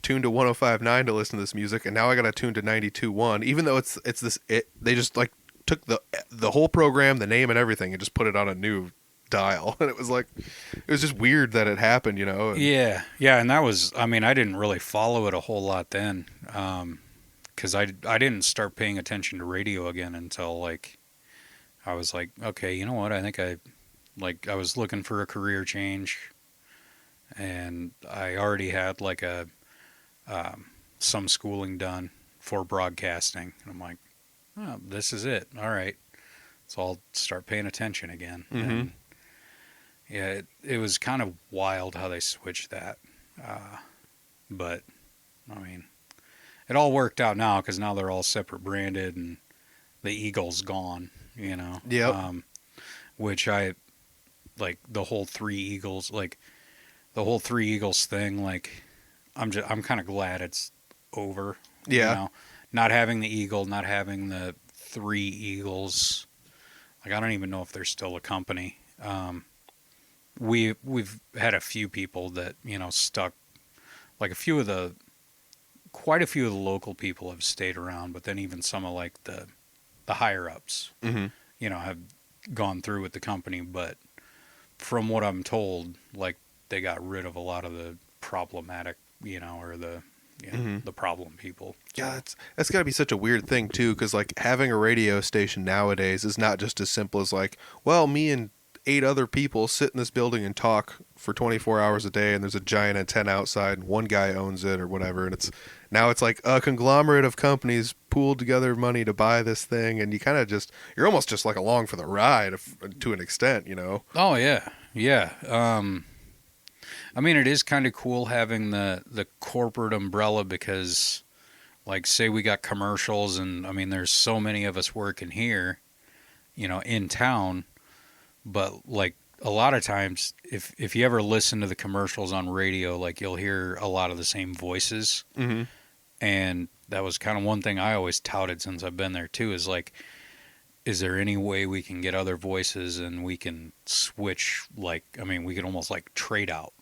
tune to 105.9 to listen to this music, and now I got to tune to 92.1, even though they just like took the whole program, the name and everything, and just put it on a new dial. And it was just weird that it happened, Yeah, and that was, I mean, I didn't really follow it a whole lot then, because I didn't start paying attention to radio again until, like, I was like, okay, you know what, I think I was looking for a career change, and I already had, like, some schooling done for broadcasting, and I'm like, oh, this is it, all right, so I'll start paying attention again. Mm-hmm. And yeah, it was kind of wild how they switched that. But, I mean, it all worked out now because now they're all separate branded and the Eagle's gone, Yep. Which like, the whole Three Eagles thing, like, I'm kind of glad it's over. Yeah. Not having the Eagle, not having the Three Eagles. Like, I don't even know if they're still a company. We've had a few people that, stuck, like quite a few of the local people have stayed around, but then even some of like the higher ups, Mm-hmm. Have gone through with the company. But from what I'm told, like, they got rid of a lot of the problematic, or the problem people. So. Yeah, that's got to be such a weird thing too, because like having a radio station nowadays is not just as simple as like, well, me and 8 other people sit in this building and talk for 24 hours a day, and there's a giant antenna outside, and one guy owns it or whatever, and it's like a conglomerate of companies pooled together money to buy this thing, and you're almost just like along for the ride to an extent, Oh yeah. I mean, it is kind of cool having the corporate umbrella because, like, say we got commercials, and I mean, there's so many of us working here, in town. But, like, a lot of times, if you ever listen to the commercials on radio, like, you'll hear a lot of the same voices. Mm-hmm. And that was kind of one thing I always touted since I've been there, too, is, like, is there any way we can get other voices and we can switch, like, I mean, we could almost, like, trade out.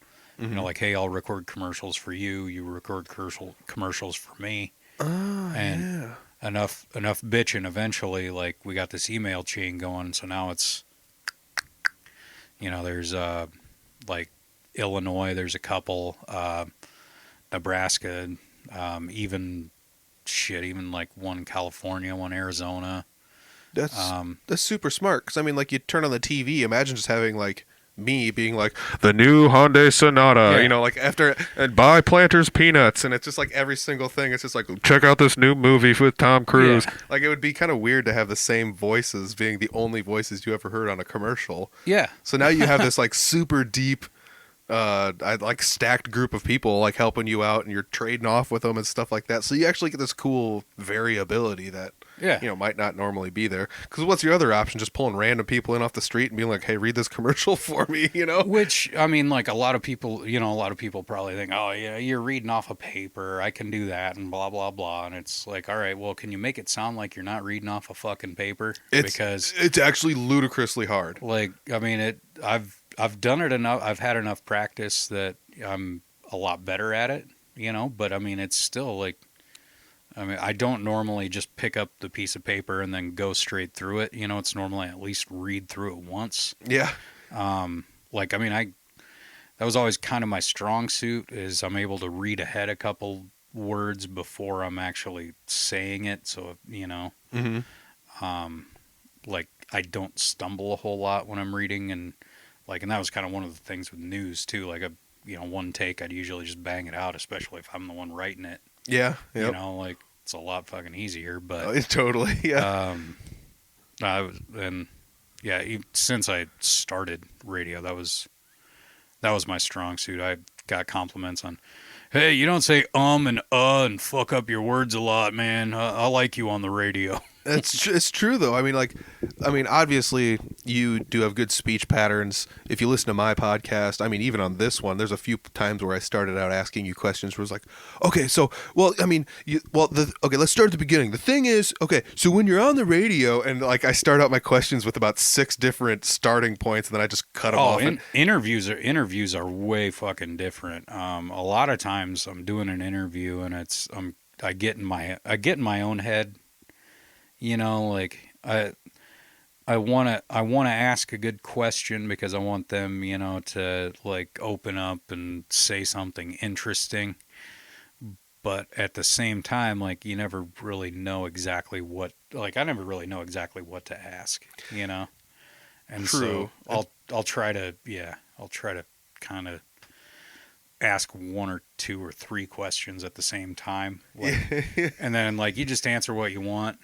Mm-hmm. Like, hey, I'll record commercials for you, you record commercials for me. Oh, and yeah. enough bitching, eventually, like, we got this email chain going, so now it's, there's like Illinois, there's a couple, Nebraska, even like one California, one Arizona. That's super smart, because I mean, like, you turn on the TV, imagine just having like me being like, the new Hyundai Sonata, Yeah. like after, and buy Planters peanuts, and it's just like every single thing, it's just like, check out this new movie with Tom Cruise. Yeah. Like, it would be kind of weird to have the same voices being the only voices you ever heard on a commercial. Yeah. So now you have this like super deep like stacked group of people like helping you out, and you're trading off with them and stuff like that, so you actually get this cool variability that might not normally be there. Because what's your other option? Just pulling random people in off the street and being like, hey, read this commercial for me, Which, I mean, like, a lot of people probably think, oh yeah, you're reading off a paper, I can do that, and blah blah blah. And it's like, all right, well, can you make it sound like you're not reading off a fucking paper? Because it's actually ludicrously hard. Like, I mean, I've done it enough. I've had enough practice that I'm a lot better at it, but I mean, it's still like, I mean, I don't normally just pick up the piece of paper and then go straight through it. It's normally at least read through it once. Yeah. Like, I mean, that was always kind of my strong suit is I'm able to read ahead a couple words before I'm actually saying it. So, you know, like I don't stumble a whole lot when I'm reading and that was kind of one of the things with news too. Like one take, I'd usually just bang it out, especially if I'm the one writing it. Yeah. Yep. You know, like it's a lot fucking easier, but totally. Yeah. Since I started radio, that was my strong suit. I got compliments on, hey, you don't say and fuck up your words a lot, man. I like you on the radio. It's true though. I mean, obviously you do have good speech patterns. If you listen to my podcast, I mean, even on this one, there's a few times where I started out asking you questions where it was like, okay, so, well, I mean, okay, let's start at the beginning. The thing is, okay, so when you're on the radio and like I start out my questions with about 6 different starting points and then I just cut them off. Interviews are way fucking different. A lot of times I'm doing an interview and I get in my own head. You know, like I want to ask a good question because I want them, you know, to like open up and say something interesting. But at the same time, like you never really know exactly what, like I never really know exactly what to ask, you know. And True. So I'll try to kind of ask 1 or 2 or 3 questions at the same time, and then like you just answer what you want.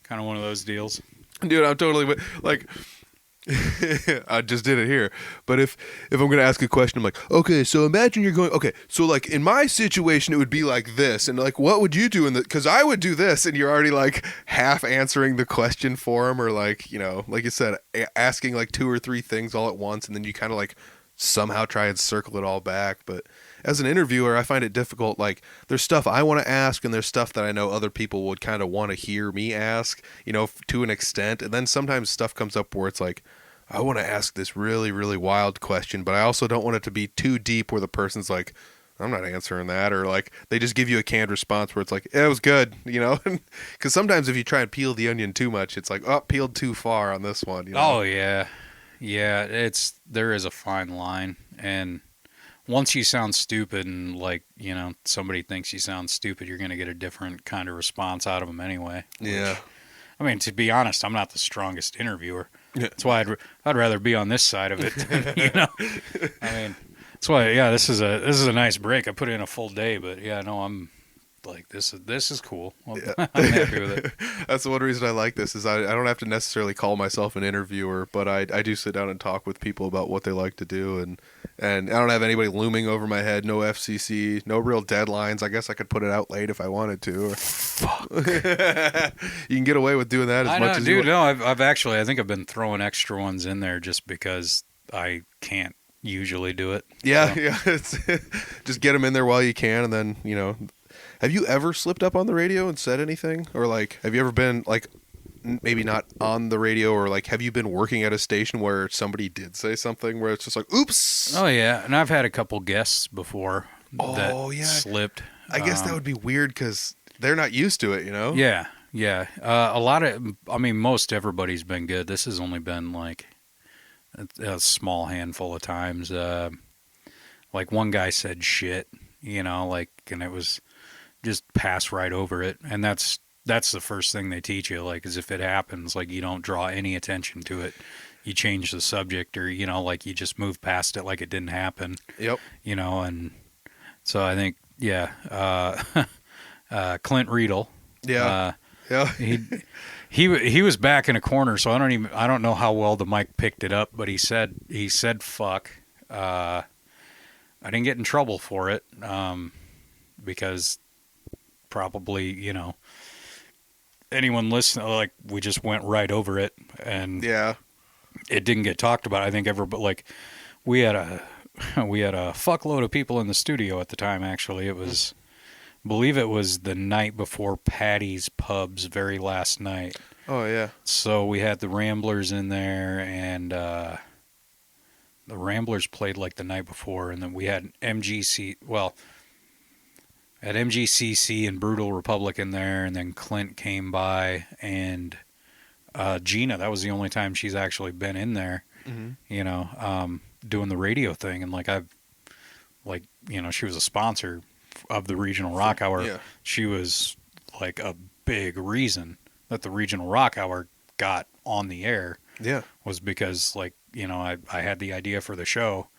Kind of one of those deals. Dude, I'm totally like I just did it here. But if I'm going to ask a question, I'm like, okay, so imagine you're going, okay, so like in my situation, it would be like this. And like, what would you do because I would do this. And you're already like half answering the question for him or like, you know, like you said, asking like 2 or 3 things all at once. And then you kind of like somehow try and circle it all back. But as an interviewer, I find it difficult. Like there's stuff I want to ask and there's stuff that I know other people would kind of want to hear me ask, you know, to an extent. And then sometimes stuff comes up where it's like, I want to ask this really, really wild question, but I also don't want it to be too deep where the person's like, I'm not answering that. Or like they just give you a canned response where it's like, yeah, it was good, you know? Because sometimes if you try and peel the onion too much, it's like, oh, peeled too far on this one. You know? Oh, yeah. Yeah, there is a fine line. And once you sound stupid and like, you know, somebody thinks you sound stupid, you're going to get a different kind of response out of them anyway. Yeah. I mean, to be honest, I'm not the strongest interviewer. Yeah. That's why I'd rather be on this side of it, you know. I mean, that's why. Yeah, this is a nice break. I put in a full day, but yeah, no, I'm like this is cool. I'm happy with it. That's the one reason I like this is I don't have to necessarily call myself an interviewer, but I do sit down and talk with people about what they like to do, and I don't have anybody looming over my head. No FCC, no real deadlines. I guess I could put it out late if I wanted to. Fuck. You can get away with doing that as much as you want. No, I've actually I think I've been throwing extra ones in there just because I can't usually do it. Yeah, so. yeah. Just get them in there while you can, and then you know. Have you ever slipped up on the radio and said anything? Or, like, have you ever been, like, maybe not on the radio, or, like, have you been working at a station where somebody did say something where it's just like, oops? Oh, yeah. And I've had a couple guests before that slipped. I guess that would be weird because they're not used to it, you know? Yeah, yeah. Most everybody's been good. This has only been, like, a small handful of times. Like, one guy said shit, you know, like, and it was... just pass right over it, and that's the first thing they teach you, like, is if it happens, like, you don't draw any attention to it, you change the subject, or, you know, like, you just move past it like it didn't happen. Yep. You know, and so I think Clint Riedel, yeah, he was back in a corner, so I don't know how well the mic picked it up, but he said fuck. I didn't get in trouble for it, because probably, you know, anyone listening, like, we just went right over it, and yeah, it didn't get talked about. I think like we had a fuckload of people in the studio at the time. Actually, I believe it was the night before Patty's Pub's very last night. Oh yeah. So we had the Ramblers in there, and the Ramblers played like the night before, and then we had MGC. Well. At MGCC and Brutal Republic in there, and then Clint came by, and Gina, that was the only time she's actually been in there. you know, doing the radio thing. And like, you know, she was a sponsor of the Regional Rock Hour. Yeah. She was like a big reason that the Regional Rock Hour got on the air. Yeah. Was because, like, you know, I had the idea for the show,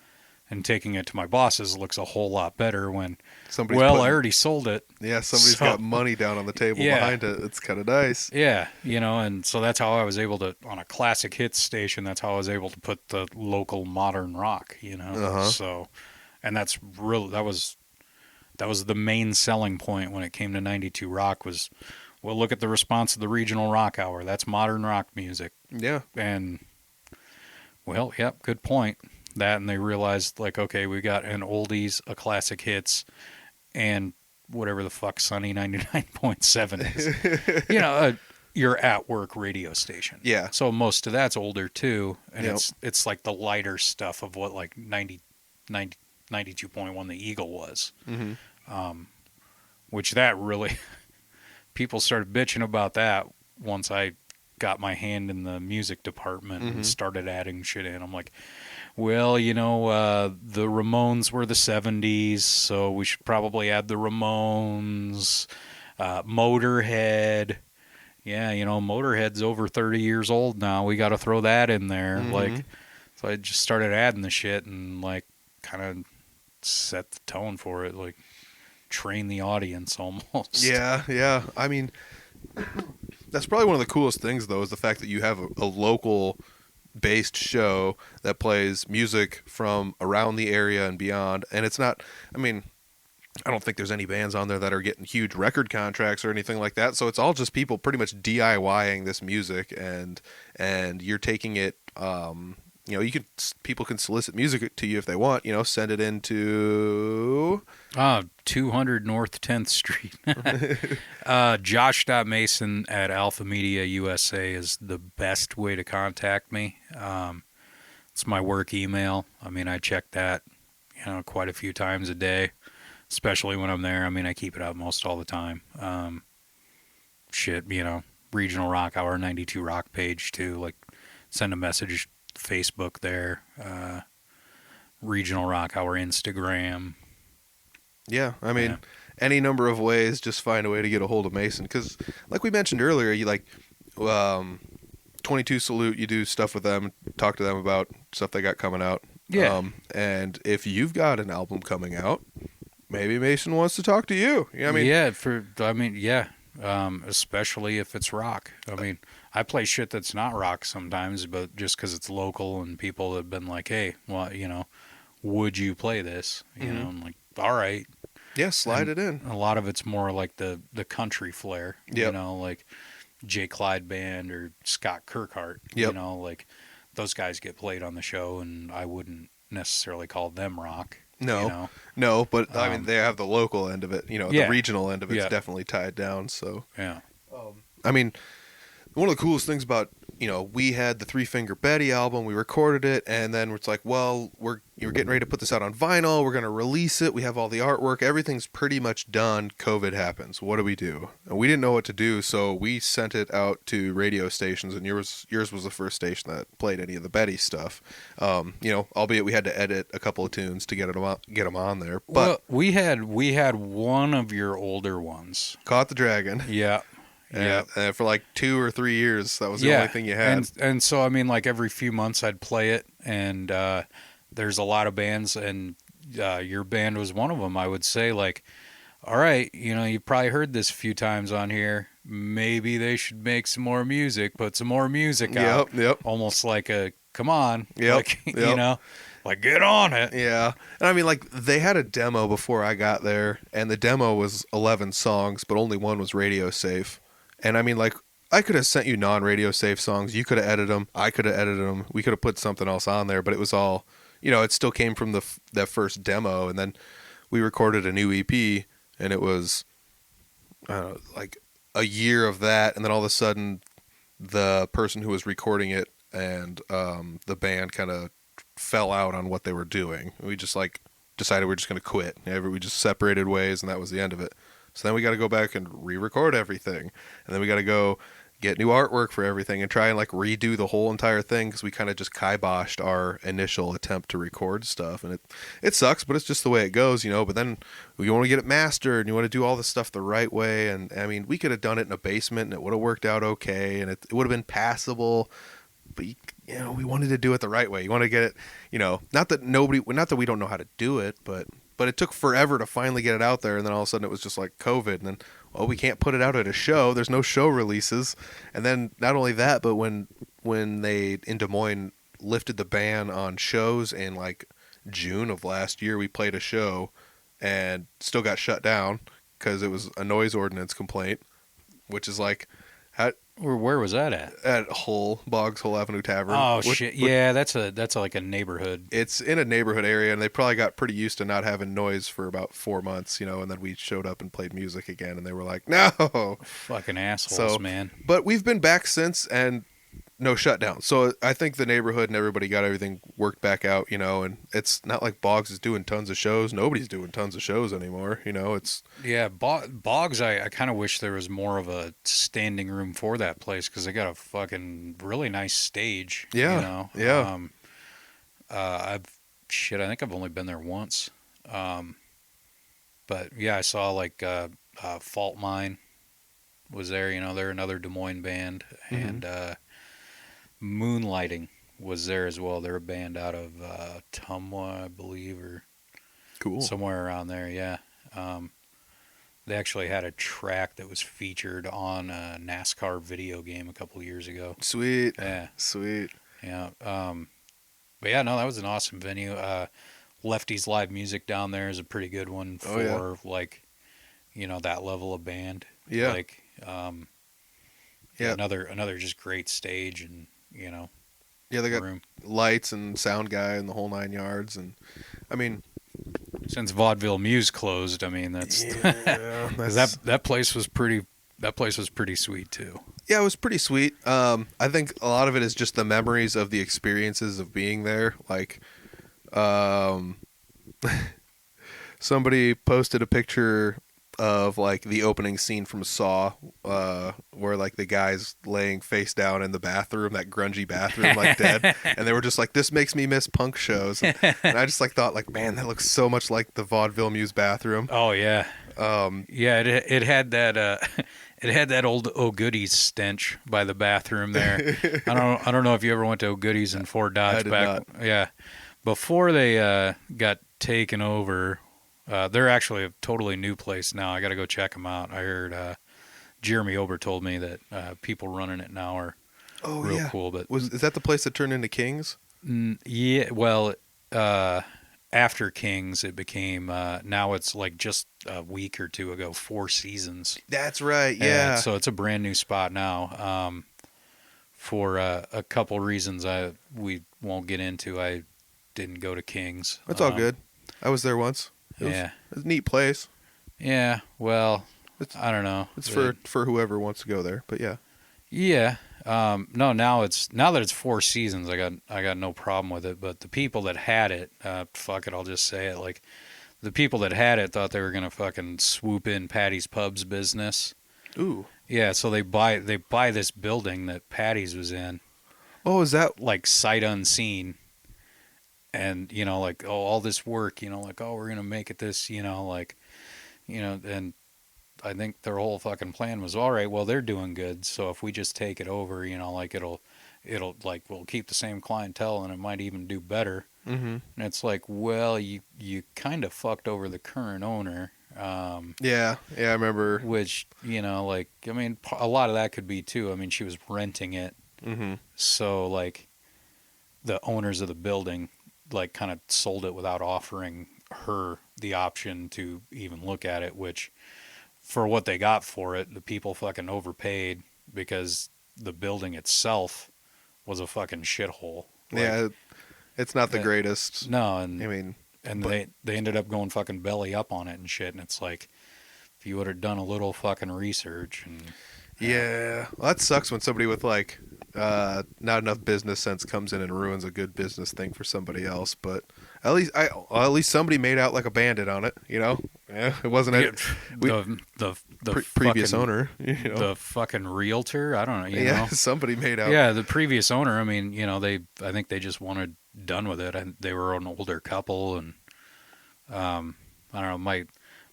and taking it to my bosses looks a whole lot better when, Somebody's I putting- already sold it. Yeah, somebody's So- got money down on the table Yeah. behind it. It's kind of nice. Yeah, you know, and so that's how I was able to, on a classic hits station, that's how I was able to put the local modern rock, you know. Uh-huh. So, and that's real. That was the main selling point when it came to 92 Rock was, well, look at the response of the Regional Rock Hour. That's modern rock music. Yeah. And, well, yep, good point. That, and they realized, like, okay, we got an oldies, a classic hits, and whatever the fuck Sunny 99.7 is. You know, your at work radio station. Yeah. So most of that's older too, and Yep. it's like the lighter stuff of what like 92.1 the Eagle was. Which that really people started bitching about that once I got my hand in the music department and started adding shit in. I'm like, well, you know, the Ramones were the 70s, so we should probably add the Ramones, Motorhead. Yeah, you know, Motorhead's over 30 years old now. We got to throw that in there. Like, so I just started adding the shit and like kind of set the tone for it, like train the audience almost. Yeah, yeah. I mean, that's probably one of the coolest things, though, is the fact that you have a local-based show that plays music from around the area and beyond. And it's not, I mean, I don't think there's any bands on there that are getting huge record contracts or anything like that. So it's all just people pretty much DIYing this music, and you're taking it. You know, people can solicit music to you if they want. You know, send it into 200 North 10th Street. Josh.Mason at Alpha Media USA is the best way to contact me. It's my work email. I mean, I check that, you know, quite a few times a day, especially when I'm there. I mean, I keep it up most all the time. You know, Regional Rock Hour 92 Rock page too. Like, send a message, Facebook there. Regional Rock Hour Instagram. Yeah, I mean, Yeah. any number of ways, just find a way to get a hold of Mason. Because, like we mentioned earlier, you like 22 Salute, you do stuff with them, talk to them about stuff they got coming out. Yeah. And if you've got an album coming out, maybe Mason wants to talk to you. You know what I mean? Yeah. Especially if it's rock. I mean, I play shit that's not rock sometimes, but just because it's local and people have been like, hey, well, you know, would you play this? You know, I'm like, all right. Yeah, slide it in. A lot of it's more like the country flair, you Yep. know, like Jay Clyde Band or Scott Kirkhart, you Yep. know, like those guys get played on the show, and I wouldn't necessarily call them rock. No, you know? no, but I mean, they have the local end of it. You know, Yeah. the regional end of it's Yeah. definitely tied down. So, Yeah. I mean, one of the coolest things about, you know, we had the Three Finger Betty album, we recorded it, and then it's like, well, we're getting ready to put this out on vinyl, we're going to release it, we have all the artwork, everything's pretty much done. COVID happens. What do we do? And we didn't know what to do, so we sent it out to radio stations, and yours was the first station that played any of the Betty stuff. You know, albeit we had to edit a couple of tunes to get them on there. But Well, we had one of your older ones. Caught the Dragon. Yeah. Yeah. And for like 2 or 3 years, that was the only thing you had. And so, I mean, like every few months I'd play it, and there's a lot of bands, and your band was one of them. I would say, like, all right, you know, you've probably heard this a few times on here. Maybe they should make some more music, put some more music out. Yep. Almost like a, come on. Yep, Like, yep. you know, like, get on it. Yeah. And I mean, like, they had a demo before I got there, and the demo was 11 songs, but only one was radio safe. And I mean, like, I could have sent you non-radio safe songs. You could have edited them. I could have edited them. We could have put something else on there, but it was all, you know, it still came from that first demo. And then we recorded a new EP, and it was like a year of that. And then all of a sudden, the person who was recording it and the band kind of fell out on what they were doing. We just like decided we're just going to quit. We just separated ways, and that was the end of it. So then we got to go back and re-record everything, and then we got to go get new artwork for everything and try and like redo the whole entire thing because we kind of just kiboshed our initial attempt to record stuff, and it sucks, but it's just the way it goes, you know. But then you want to get it mastered and you want to do all this stuff the right way, and I mean, we could have done it in a basement and it would have worked out okay, and it would have been passable. But you know, we wanted to do it the right way. You want to get it, you know, not that we don't know how to do it, but it took forever to finally get it out there, and then all of a sudden it was just like COVID, and then, well, we can't put it out at a show. There's no show releases. And then not only that, but when they in Des Moines lifted the ban on shows in like June of last year, we played a show and still got shut down because it was a noise ordinance complaint, which is like, Where was that at? Boggs Hole Avenue Tavern. Oh shit! Yeah, that's like a neighborhood. It's in a neighborhood area, and they probably got pretty used to not having noise for about 4 months, you know. And then we showed up and played music again, and they were like, "No, fucking assholes, so, man." But we've been back since, and no shutdown. So I think the neighborhood and everybody got everything worked back out, you know. And it's not like Boggs is doing tons of shows. Nobody's doing tons of shows anymore, you know. It's Boggs. I kind of wish there was more of a standing room for that place because they got a fucking really nice stage. Yeah, you know? yeah. I think I've only been there once. But yeah, I saw like Fault Mine was there. You know, they're another Des Moines band, and Moonlighting was there as well. They're a band out of Tumwa, I believe, or cool, somewhere around there. Yeah. They actually had a track that was featured on a NASCAR video game a couple of years ago. Sweet. Yeah. Sweet. Yeah. But yeah, no, that was an awesome venue. Lefty's Live Music down there is a pretty good one for like, you know, that level of band. Yeah. Like, another just great stage, and, you know, yeah, they got room. Lights and sound guy and the whole 9 yards. And I mean, since Vaudeville Muse closed, I mean, that's that place was pretty sweet too. Yeah, it was pretty sweet. I think a lot of it is just the memories of the experiences of being there. Like, somebody posted a picture of like the opening scene from Saw, where like the guy's laying face down in the bathroom, that grungy bathroom, like dead, and they were just like, "This makes me miss punk shows," and I just like thought like, man, that looks so much like the Vaudeville Muse bathroom. Oh yeah, yeah, it had that it had that old O'Goodies stench by the bathroom there. I don't know if you ever went to O'Goodies in Fort Dodge. I did not. Yeah, before they got taken over. They're actually a totally new place now. I got to go check them out. I heard Jeremy Ober told me that people running it now are real cool. But is that the place that turned into King's? Yeah. Well, after King's, it became now it's like just a week or two ago, Four Seasons. That's right. Yeah. And so it's a brand new spot now. For a couple reasons we won't get into. I didn't go to King's. That's all good. I was there once. It was a neat place. Yeah, well, I don't know. It's for whoever wants to go there, but yeah. Yeah. No, now that it's Four Seasons, I got no problem with it. But the people that had it, fuck it, I'll just say it. Like, the people that had it thought they were gonna fucking swoop in Patty's Pub's business. Ooh. Yeah, so they buy this building that Patty's was in. Oh, is that like sight unseen? And, you know, like, oh, all this work, you know, like, oh, we're going to make it this, you know, like, you know, and I think their whole fucking plan was, all right, well, they're doing good. So if we just take it over, you know, like it'll like, we'll keep the same clientele and it might even do better. Mm-hmm. And it's like, well, you kind of fucked over the current owner. Yeah, I remember. Which, you know, like, I mean, a lot of that could be too. I mean, she was renting it. Mm-hmm. So, like, the owners of the building, like, kind of sold it without offering her the option to even look at it, which for what they got for it, the people fucking overpaid because the building itself was a fucking shithole. Like, yeah, it's not the greatest. No, and I mean, they ended up going fucking belly up on it and shit, and it's like, if you would have done a little fucking research and yeah, well, that sucks when somebody with like Not enough business sense comes in and ruins a good business thing for somebody else. But at least somebody made out like a bandit on it. Yeah, it wasn't Yeah, we the previous fucking, owner. the fucking realtor. I don't know. You Yeah, know. somebody made out. Yeah, the previous owner. I mean, I think they just wanted done with it. And they were an older couple, and I don't know.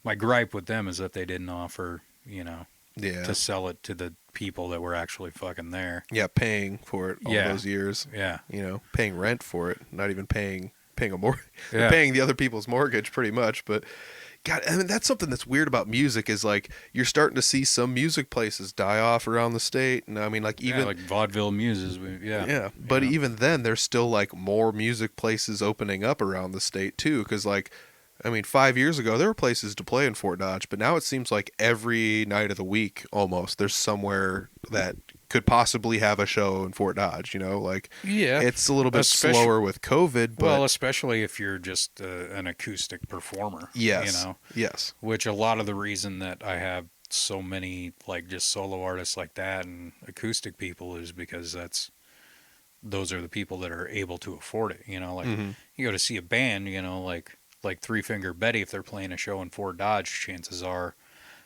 My gripe with them is that they didn't offer, Yeah, to sell it to the people that were actually fucking there. yeah, paying for it all Yeah. those years. Yeah. Paying rent for it, not even paying a mortgage, Yeah. paying the other people's mortgage pretty much. But God, I mean, that's something that's weird about music is like you're starting to see some music places die off around the state, and I mean, like even like Vaudeville Muses. yeah, but even then, there's still like more music places opening up around the state too, because like. I mean, 5 years ago, there were places to play in Fort Dodge, but now it seems like every night of the week, almost, there's somewhere that could possibly have a show in Fort Dodge, Like, Yeah. it's a little bit slower with COVID, but... Well, especially if you're just an acoustic performer. Yes, yes. Which a lot of the reason that I have so many, like, just solo artists like that and acoustic people is because those are the people that are able to afford it, Like, you go to see a band, like Three Finger Betty, if they're playing a show in Fort Dodge, chances are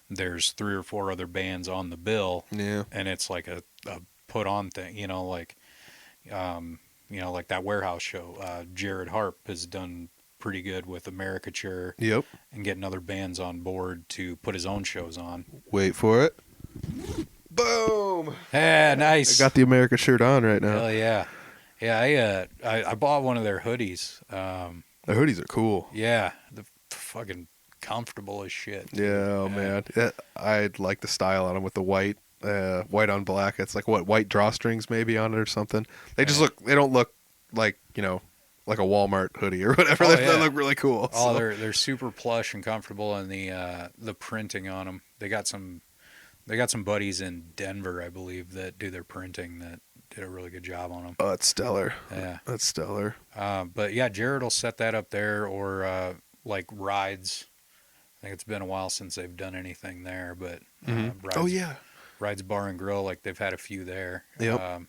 there's 3 or 4 other bands on the bill. Yeah. And it's like a put on thing, like that Warehouse show. Jared Harp has done pretty good with Americature. Yep. And getting other bands on board to put his own shows on. Wait for it. Boom! Yeah, nice. I got the America shirt on right now. Hell yeah. Yeah, I bought one of their hoodies. The hoodies are cool. Yeah, the fucking comfortable as shit. Yeah, oh man. Yeah, I like the style on them with the white on black. It's like white drawstrings maybe on it or something. They just they don't look like, like a Walmart hoodie or whatever. Oh, They look really cool. Oh, they're super plush and comfortable, and the printing on them. They got some buddies in Denver, I believe, that do their printing that did a really good job on them. Oh, it's stellar. Yeah. That's stellar. But yeah, Jared will set that up there, or like Rides. I think it's been a while since they've done anything there, but Rides, Oh yeah. Rides Bar and Grill, like they've had a few there. Yep.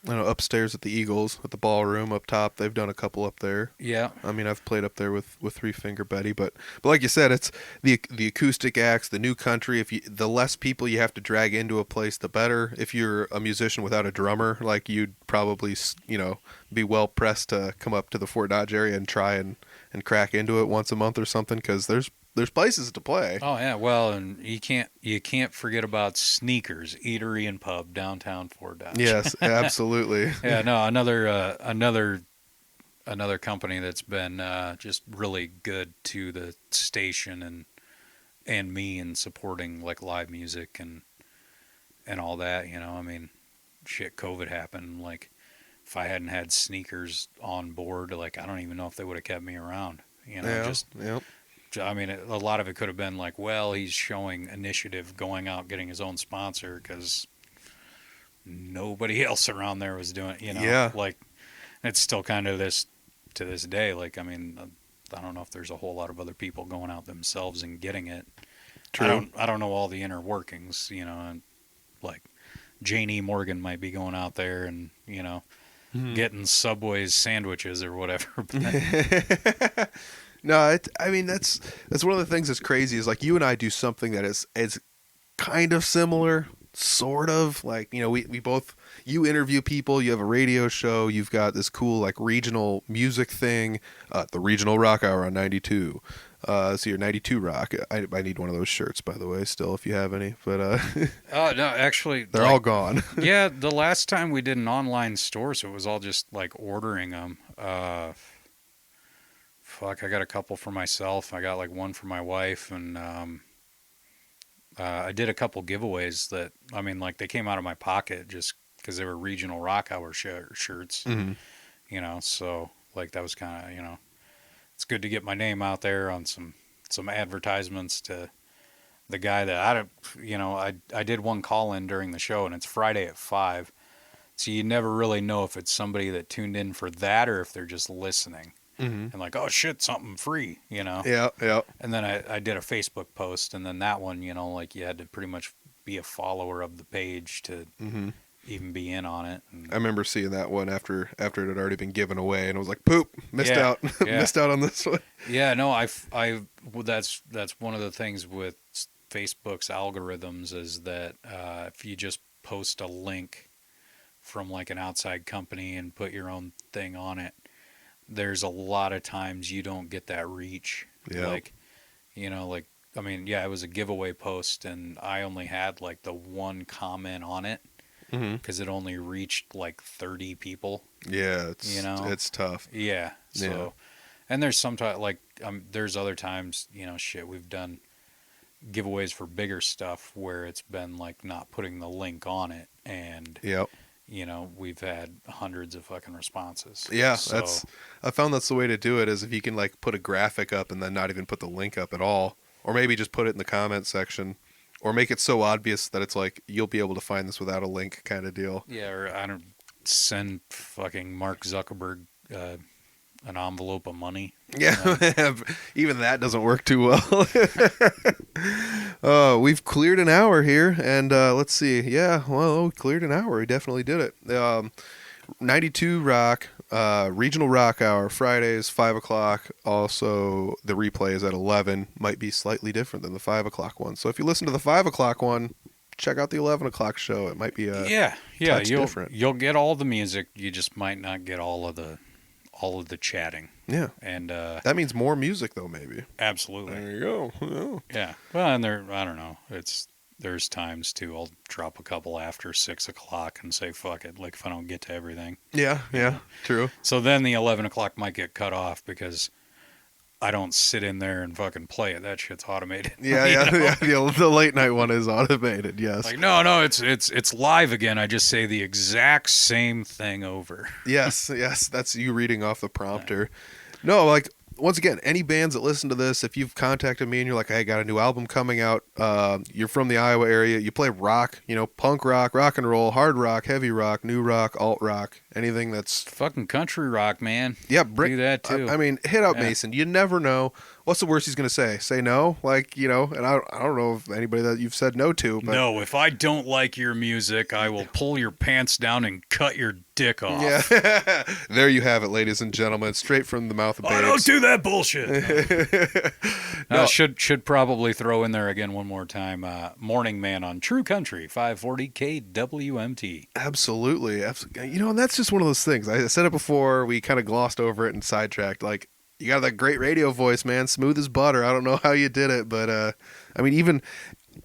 I know upstairs at the Eagles, at the ballroom up top, they've done a couple up there. Yeah. I mean, I've played up there with Three Finger Betty, but like you said, it's the acoustic acts, the new country. The less people you have to drag into a place, the better. If you're a musician without a drummer, like you'd probably be well pressed to come up to the Fort Dodge area and try and crack into it once a month or something, because there's places to play. Oh yeah, well, and you can't forget about Sneakers Eatery and Pub downtown Fort Dodge. Yes, absolutely. Yeah, no, another company that's been just really good to the station and me in supporting like live music and all that. I mean, shit, COVID happened. Like, if I hadn't had Sneakers on board, like I don't even know if they would have kept me around. Yep. I mean, a lot of it could have been like, well, he's showing initiative, going out, getting his own sponsor, because nobody else around there was doing it, Yeah. Like, it's still kind of to this day. Like, I mean, I don't know if there's a whole lot of other people going out themselves and getting it. True. I don't know all the inner workings, and like Jane E. Morgan might be going out there and, getting Subway's sandwiches or whatever. No, I mean that's one of the things that's crazy is like you and I do something that is kind of similar, sort of like we both, you interview people, you have a radio show, you've got this cool like regional music thing, the Regional Rock Hour on 92. So your 92 Rock. I need one of those shirts, by the way, still, if you have any. But oh no, actually, they're all gone. Yeah, the last time we did an online store, so it was all just like ordering them. I got a couple for myself. I got like one for my wife, and I did a couple giveaways that, I mean, like they came out of my pocket just because they were Regional Rock Hour shirts. Mm-hmm. So like that was kind of, it's good to get my name out there on some advertisements to the guy that I did one call in during the show, and it's Friday at 5. So you never really know if it's somebody that tuned in for that or if they're just listening. Mm-hmm. And like, oh shit, something free, Yeah. And then I did a Facebook post, and then that one, like you had to pretty much be a follower of the page to even be in on it. I remember seeing that one after it had already been given away, and I was like, "Poop, missed out, missed out on this one." Yeah, no, that's one of the things with Facebook's algorithms is that if you just post a link from like an outside company and put your own thing on it, there's a lot of times you don't get that reach. Yeah. Like, like, I mean, yeah, it was a giveaway post and I only had like the one comment on it because it only reached like 30 people. Yeah, it's tough. Yeah. So, and there's sometimes like, there's other times, we've done giveaways for bigger stuff where it's been like not putting the link on it and we've had hundreds of fucking responses. Yeah, so, I found that's the way to do it is if you can like put a graphic up and then not even put the link up at all, or maybe just put it in the comment section, or make it so obvious that it's like you'll be able to find this without a link kind of deal. Yeah, or I don't send fucking Mark Zuckerberg an envelope of money. Yeah, even that doesn't work too well. We've cleared an hour here, and let's see. Yeah, well, we cleared an hour. We definitely did it. 92 Rock, Regional Rock Hour, Fridays, 5 o'clock. Also, the replay is at 11. Might be slightly different than the 5 o'clock one. So if you listen to the 5 o'clock one, check out the 11 o'clock show. It might be different. You'll get all the music. You just might not get all of the chatting. Yeah. And that means more music, though, maybe. Absolutely. There you go. Yeah. Well, and I don't know. There's times, too, I'll drop a couple after 6 o'clock and say, fuck it, like if I don't get to everything. Yeah, true. So then the 11 o'clock might get cut off because I don't sit in there and fucking play it. That shit's automated. Yeah. The late night one is automated, yes. Like, no, it's live again. I just say the exact same thing over. Yes, that's you reading off the prompter. No, like, once again, any bands that listen to this, if you've contacted me and you're like, hey, I got a new album coming out, you're from the Iowa area, you play rock, punk rock, rock and roll, hard rock, heavy rock, new rock, alt rock, anything that's... Fucking country rock, man. Yeah, do that too. I mean, hit up Mason. You never know. What's the worst he's going to say? Say no? Like, and I don't know if anybody that you've said no to. But... No, if I don't like your music, I will pull your pants down and cut your dick off. Yeah. There you have it, ladies and gentlemen. Straight from the mouth of babes. I don't do that bullshit. No. Should probably throw in there again one more time. Morning Man on True Country, 540 KWMT. Absolutely. And that's just one of those things. I said it before. We kind of glossed over it and sidetracked. Like, you got that great radio voice, man. Smooth as butter. I don't know how you did it, but I mean, even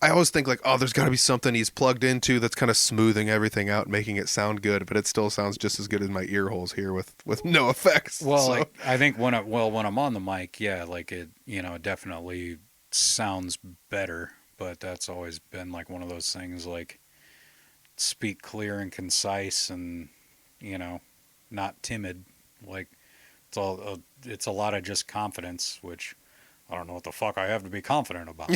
I always think like, oh, there's got to be something he's plugged into that's kind of smoothing everything out, and making it sound good. But it still sounds just as good as my ear holes here with no effects. Well, so. Like, I think when I'm on the mic, yeah, like it definitely sounds better. But that's always been like one of those things, like speak clear and concise, and not timid. Like it's a lot of just confidence, which I don't know what the fuck I have to be confident about.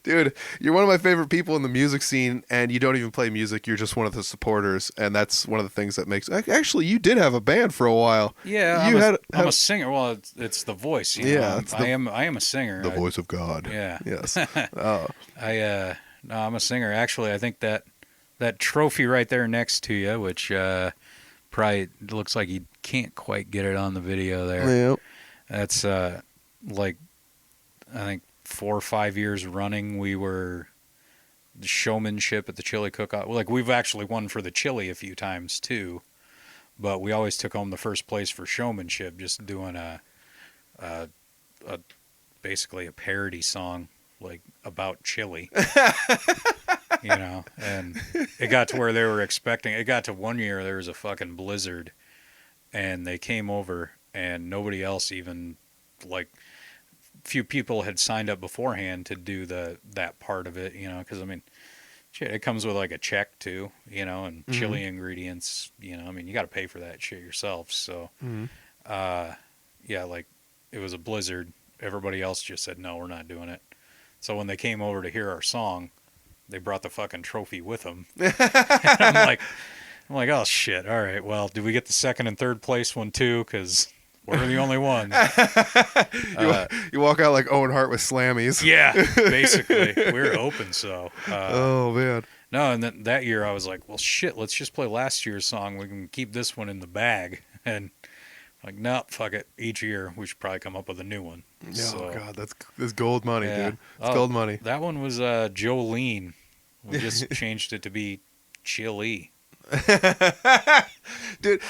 Dude, you're one of my favorite people in the music scene, and you don't even play music. You're just one of the supporters, and that's one of the things that makes... Actually, you did have a band for a while. Yeah, I'm a singer. Well, it's the voice. I am a singer. The voice of God. Yeah. Yes. Oh. I'm a singer. Actually, I think that trophy right there next to you, which probably looks like you can't quite get it on the video there. Yep. That's like, I think 4 or 5 years running, we were the showmanship at the chili cook-off. Like, we've actually won for the chili a few times too, but we always took home the first place for showmanship, just doing a basically a parody song like about chili. And it got to where they were expecting. It got to one year there was a fucking blizzard, and they came over, and nobody else even, like, few people had signed up beforehand to do that part of it, because I mean, shit, it comes with like a check too, and chili ingredients, I mean, you got to pay for that shit yourself. So, yeah, like, it was a blizzard. Everybody else just said, no, we're not doing it. So when they came over to hear our song, they brought the fucking trophy with them. And I'm like, oh shit. All right. Well, did we get the second and third place one too? Because we're the only one. You walk out like Owen Hart with Slammies. Yeah, basically. We're open. So, oh man. No, and then that year I was like, well, shit, let's just play last year's song. We can keep this one in the bag. And like, no, fuck it. Each year we should probably come up with a new one. Oh God, that's gold money, yeah. dude. It's gold money. That one was Jolene. We just changed it to be Chili. Dude,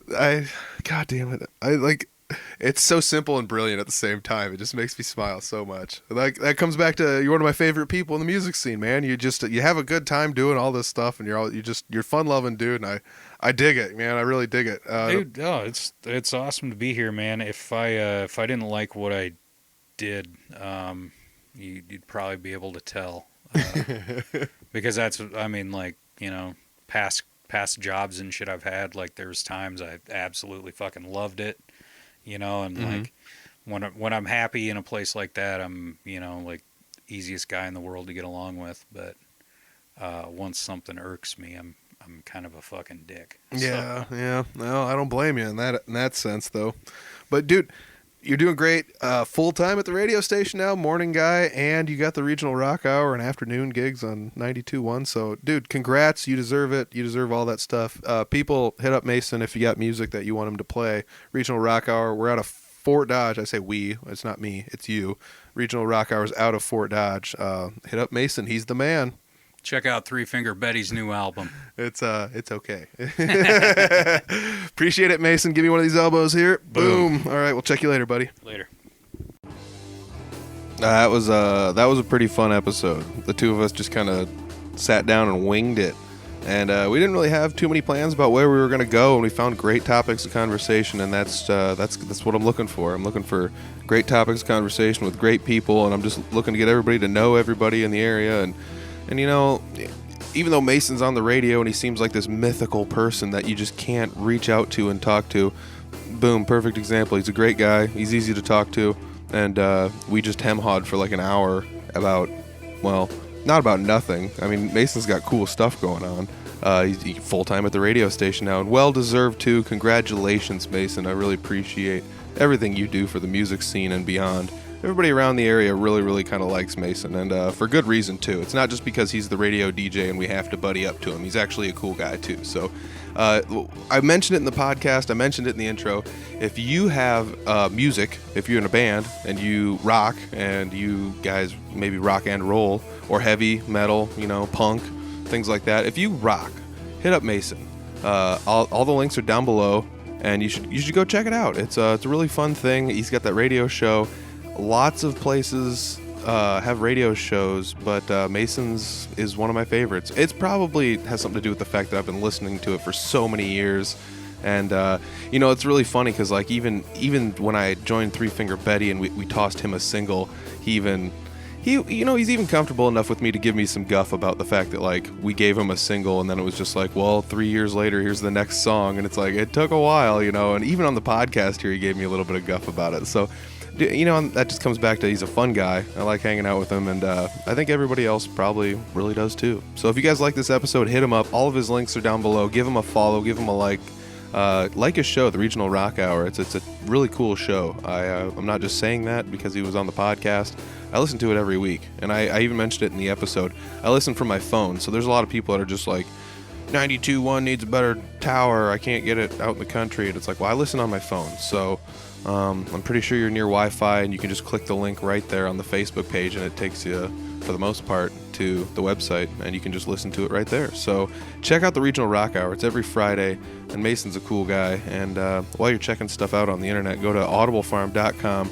God damn it. It's so simple and brilliant at the same time. It just makes me smile so much. Like, that comes back to, you're one of my favorite people in the music scene, man. You have a good time doing all this stuff, and you're fun loving dude, and I dig it, man. I really dig it. Dude, it's awesome to be here, man. If I didn't like what I did, you'd probably be able to tell. Because that's, I mean, like, you know, past jobs and shit I've had, like, there's times I absolutely fucking loved it, you know, and like when I'm happy in a place like that, I'm, you know, like, easiest guy in the world to get along with. But once something irks me, I'm kind of a fucking dick. Yeah, so. Yeah. No, I don't blame you in that sense, though. But dude, you're doing great. Full time at the radio station now, morning guy, and you got the regional rock hour and afternoon gigs on 92.1. So, dude, congrats. You deserve it. You deserve all that stuff. People, hit up Mason if you got music that you want him to play. Regional rock hour. We're out of Fort Dodge. I say we. It's not me. It's you. Regional rock hour's out of Fort Dodge. Hit up Mason. He's the man. Check out Three Finger Betty's new album. It's okay. Appreciate it, Mason. Give me one of these elbows here. Boom. All right, we'll check you later, buddy. Later. That was a pretty fun episode. The two of us just kind of sat down and winged it, and we didn't really have too many plans about where we were going to go, and we found great topics of conversation, and that's what I'm looking for. I'm looking for great topics of conversation with great people, and I'm just looking to get everybody to know everybody in the area. And you know, even though Mason's on the radio and he seems like this mythical person that you just can't reach out to and talk to, boom, perfect example. He's a great guy. He's easy to talk to. And we just hem-hawed for like an hour about, well, not about nothing. I mean, Mason's got cool stuff going on. He's full-time at the radio station now, and well-deserved too. Congratulations, Mason. I really appreciate everything you do for the music scene and beyond. Everybody around the area really, really kind of likes Mason, and for good reason, too. It's not just because he's the radio DJ and we have to buddy up to him. He's actually a cool guy, too. So I mentioned it in the podcast. I mentioned it in the intro. If you have music, if you're in a band and you rock, and you guys maybe rock and roll, or heavy metal, you know, punk, things like that. If you rock, hit up Mason. All the links are down below, and you should go check it out. It's a really fun thing. He's got that radio show. Lots of places have radio shows, but Mason's is one of my favorites. It's probably has something to do with the fact that I've been listening to it for so many years. And, you know, it's really funny because, like, even when I joined Three Finger Betty and we tossed him a single, he's even comfortable enough with me to give me some guff about the fact that, like, we gave him a single and then it was just like, well, 3 years later, here's the next song. And it's like, it took a while, you know, and even on the podcast here, he gave me a little bit of guff about it. So, you know, that just comes back to he's a fun guy. I like hanging out with him, and I think everybody else probably really does too. So if you guys like this episode, hit him up. All of his links are down below. Give him a follow. Give him a like. Like his show, the Regional Rock Hour. It's a really cool show. I'm not just saying that because he was on the podcast. I listen to it every week, and I even mentioned it in the episode. I listen from my phone, so there's a lot of people that are just like, 92.1 needs a better tower. I can't get it out in the country. And it's like, well, I listen on my phone, so I'm pretty sure you're near Wi-Fi, and you can just click the link right there on the Facebook page, and it takes you, for the most part, to the website, and you can just listen to it right there. So check out the Regional Rock Hour. It's every Friday, and Mason's a cool guy. And while you're checking stuff out on the internet, go to audiblefarm.com.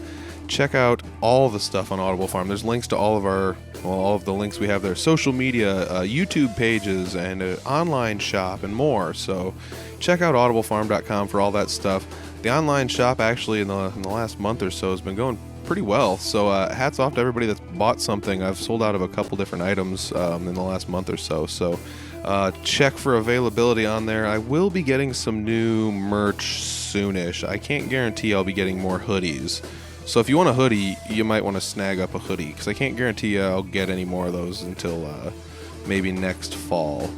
Check out all the stuff on Audible Farm. There's links to all of the links we have there. Social media, YouTube pages, and an online shop, and more. So check out audiblefarm.com for all that stuff. The online shop, actually, in the last month or so, has been going pretty well. So hats off to everybody that's bought something. I've sold out of a couple different items in the last month or so. So check for availability on there. I will be getting some new merch soonish. I can't guarantee I'll be getting more hoodies. So if you want a hoodie, you might want to snag up a hoodie, because I can't guarantee you I'll get any more of those until maybe next fall.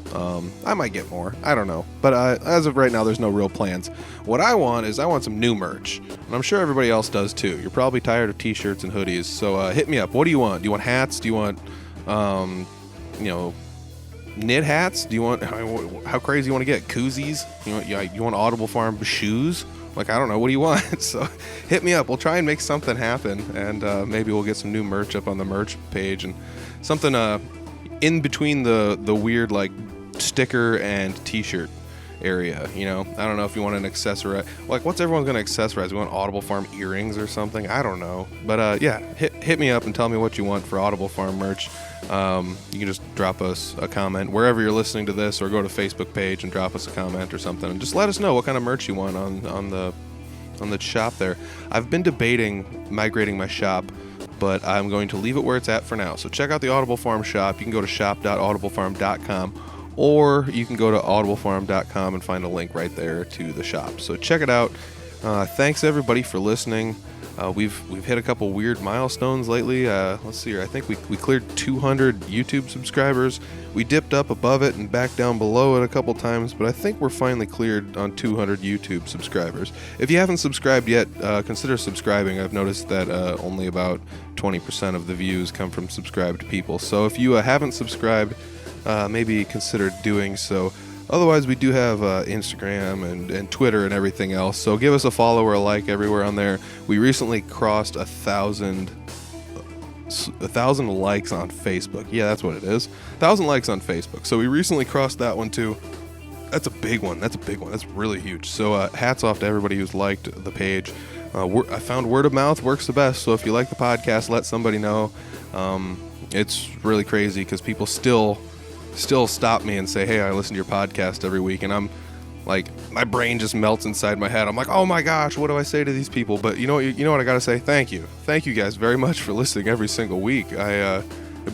I might get more. I don't know. But as of right now, there's no real plans. What I want some new merch. And I'm sure everybody else does too. You're probably tired of t-shirts and hoodies. So hit me up. What do you want? Do you want hats? Do you want, knit hats? Do you want, how crazy you want to get? Koozies? You want Audible Farm shoes? Like, I don't know. What do you want? So hit me up. We'll try and make something happen, and maybe we'll get some new merch up on the merch page and something in between the weird like sticker and t-shirt area. I don't know if you want an accessory. Like, what's everyone going to accessorize? We want Audible Farm earrings or something? I don't know. But yeah, hit me up and tell me what you want for Audible Farm merch. You can just drop us a comment wherever you're listening to this, or go to Facebook page and drop us a comment or something, and just let us know what kind of merch you want on the shop there. I've been debating migrating my shop, but I'm going to leave it where it's at for now. So check out the Audible Farm shop. You can go to shop.audiblefarm.com, or you can go to audiblefarm.com and find a link right there to the shop. So check it out. Thanks everybody for listening. We've hit a couple weird milestones lately. Let's see here. I think we cleared 200 YouTube subscribers. We dipped up above it and back down below it a couple times, but I think we're finally cleared on 200 YouTube subscribers. If you haven't subscribed yet, consider subscribing. I've noticed that only about 20% of the views come from subscribed people. So if you haven't subscribed, maybe consider doing so. Otherwise, we do have Instagram and Twitter and everything else, so give us a follow or a like everywhere on there. We recently crossed 1,000 likes on Facebook. Yeah, that's what it is. 1,000 likes on Facebook. So we recently crossed that one too. That's a big one. That's really huge. So hats off to everybody who's liked the page. I found word of mouth works the best, so if you like the podcast, let somebody know. It's really crazy because people still stop me and say, hey, I listen to your podcast every week, and I'm like, my brain just melts inside my head. I'm like, oh my gosh, what do I say to these people? But you know what I gotta say? Thank you guys very much for listening every single week. It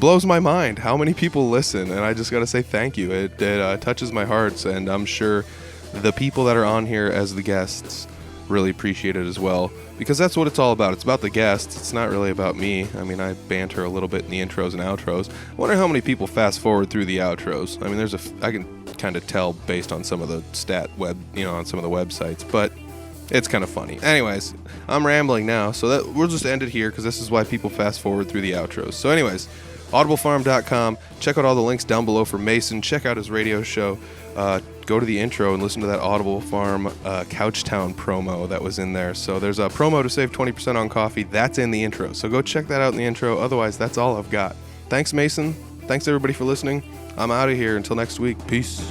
blows my mind how many people listen, and I just gotta say thank you. It touches my heart, and I'm sure the people that are on here as the guests really appreciate it as well, because that's what it's all about. It's about the guests. It's not really about me. I mean, I banter a little bit in the intros and outros. I wonder how many people fast forward through the outros. I mean, I can kind of tell based on some of the on some of the websites, but it's kind of funny. Anyways, I'm rambling now, so we'll just end it here because this is why people fast forward through the outros. So anyways, audiblefarm.com. Check out all the links down below for Mason. Check out his radio show. Go to the intro and listen to that Audible Farm Couchtown promo that was in there. So there's a promo to save 20% on coffee. That's in the intro. So go check that out in the intro. Otherwise, that's all I've got. Thanks, Mason. Thanks, everybody, for listening. I'm out of here. Until next week. Peace.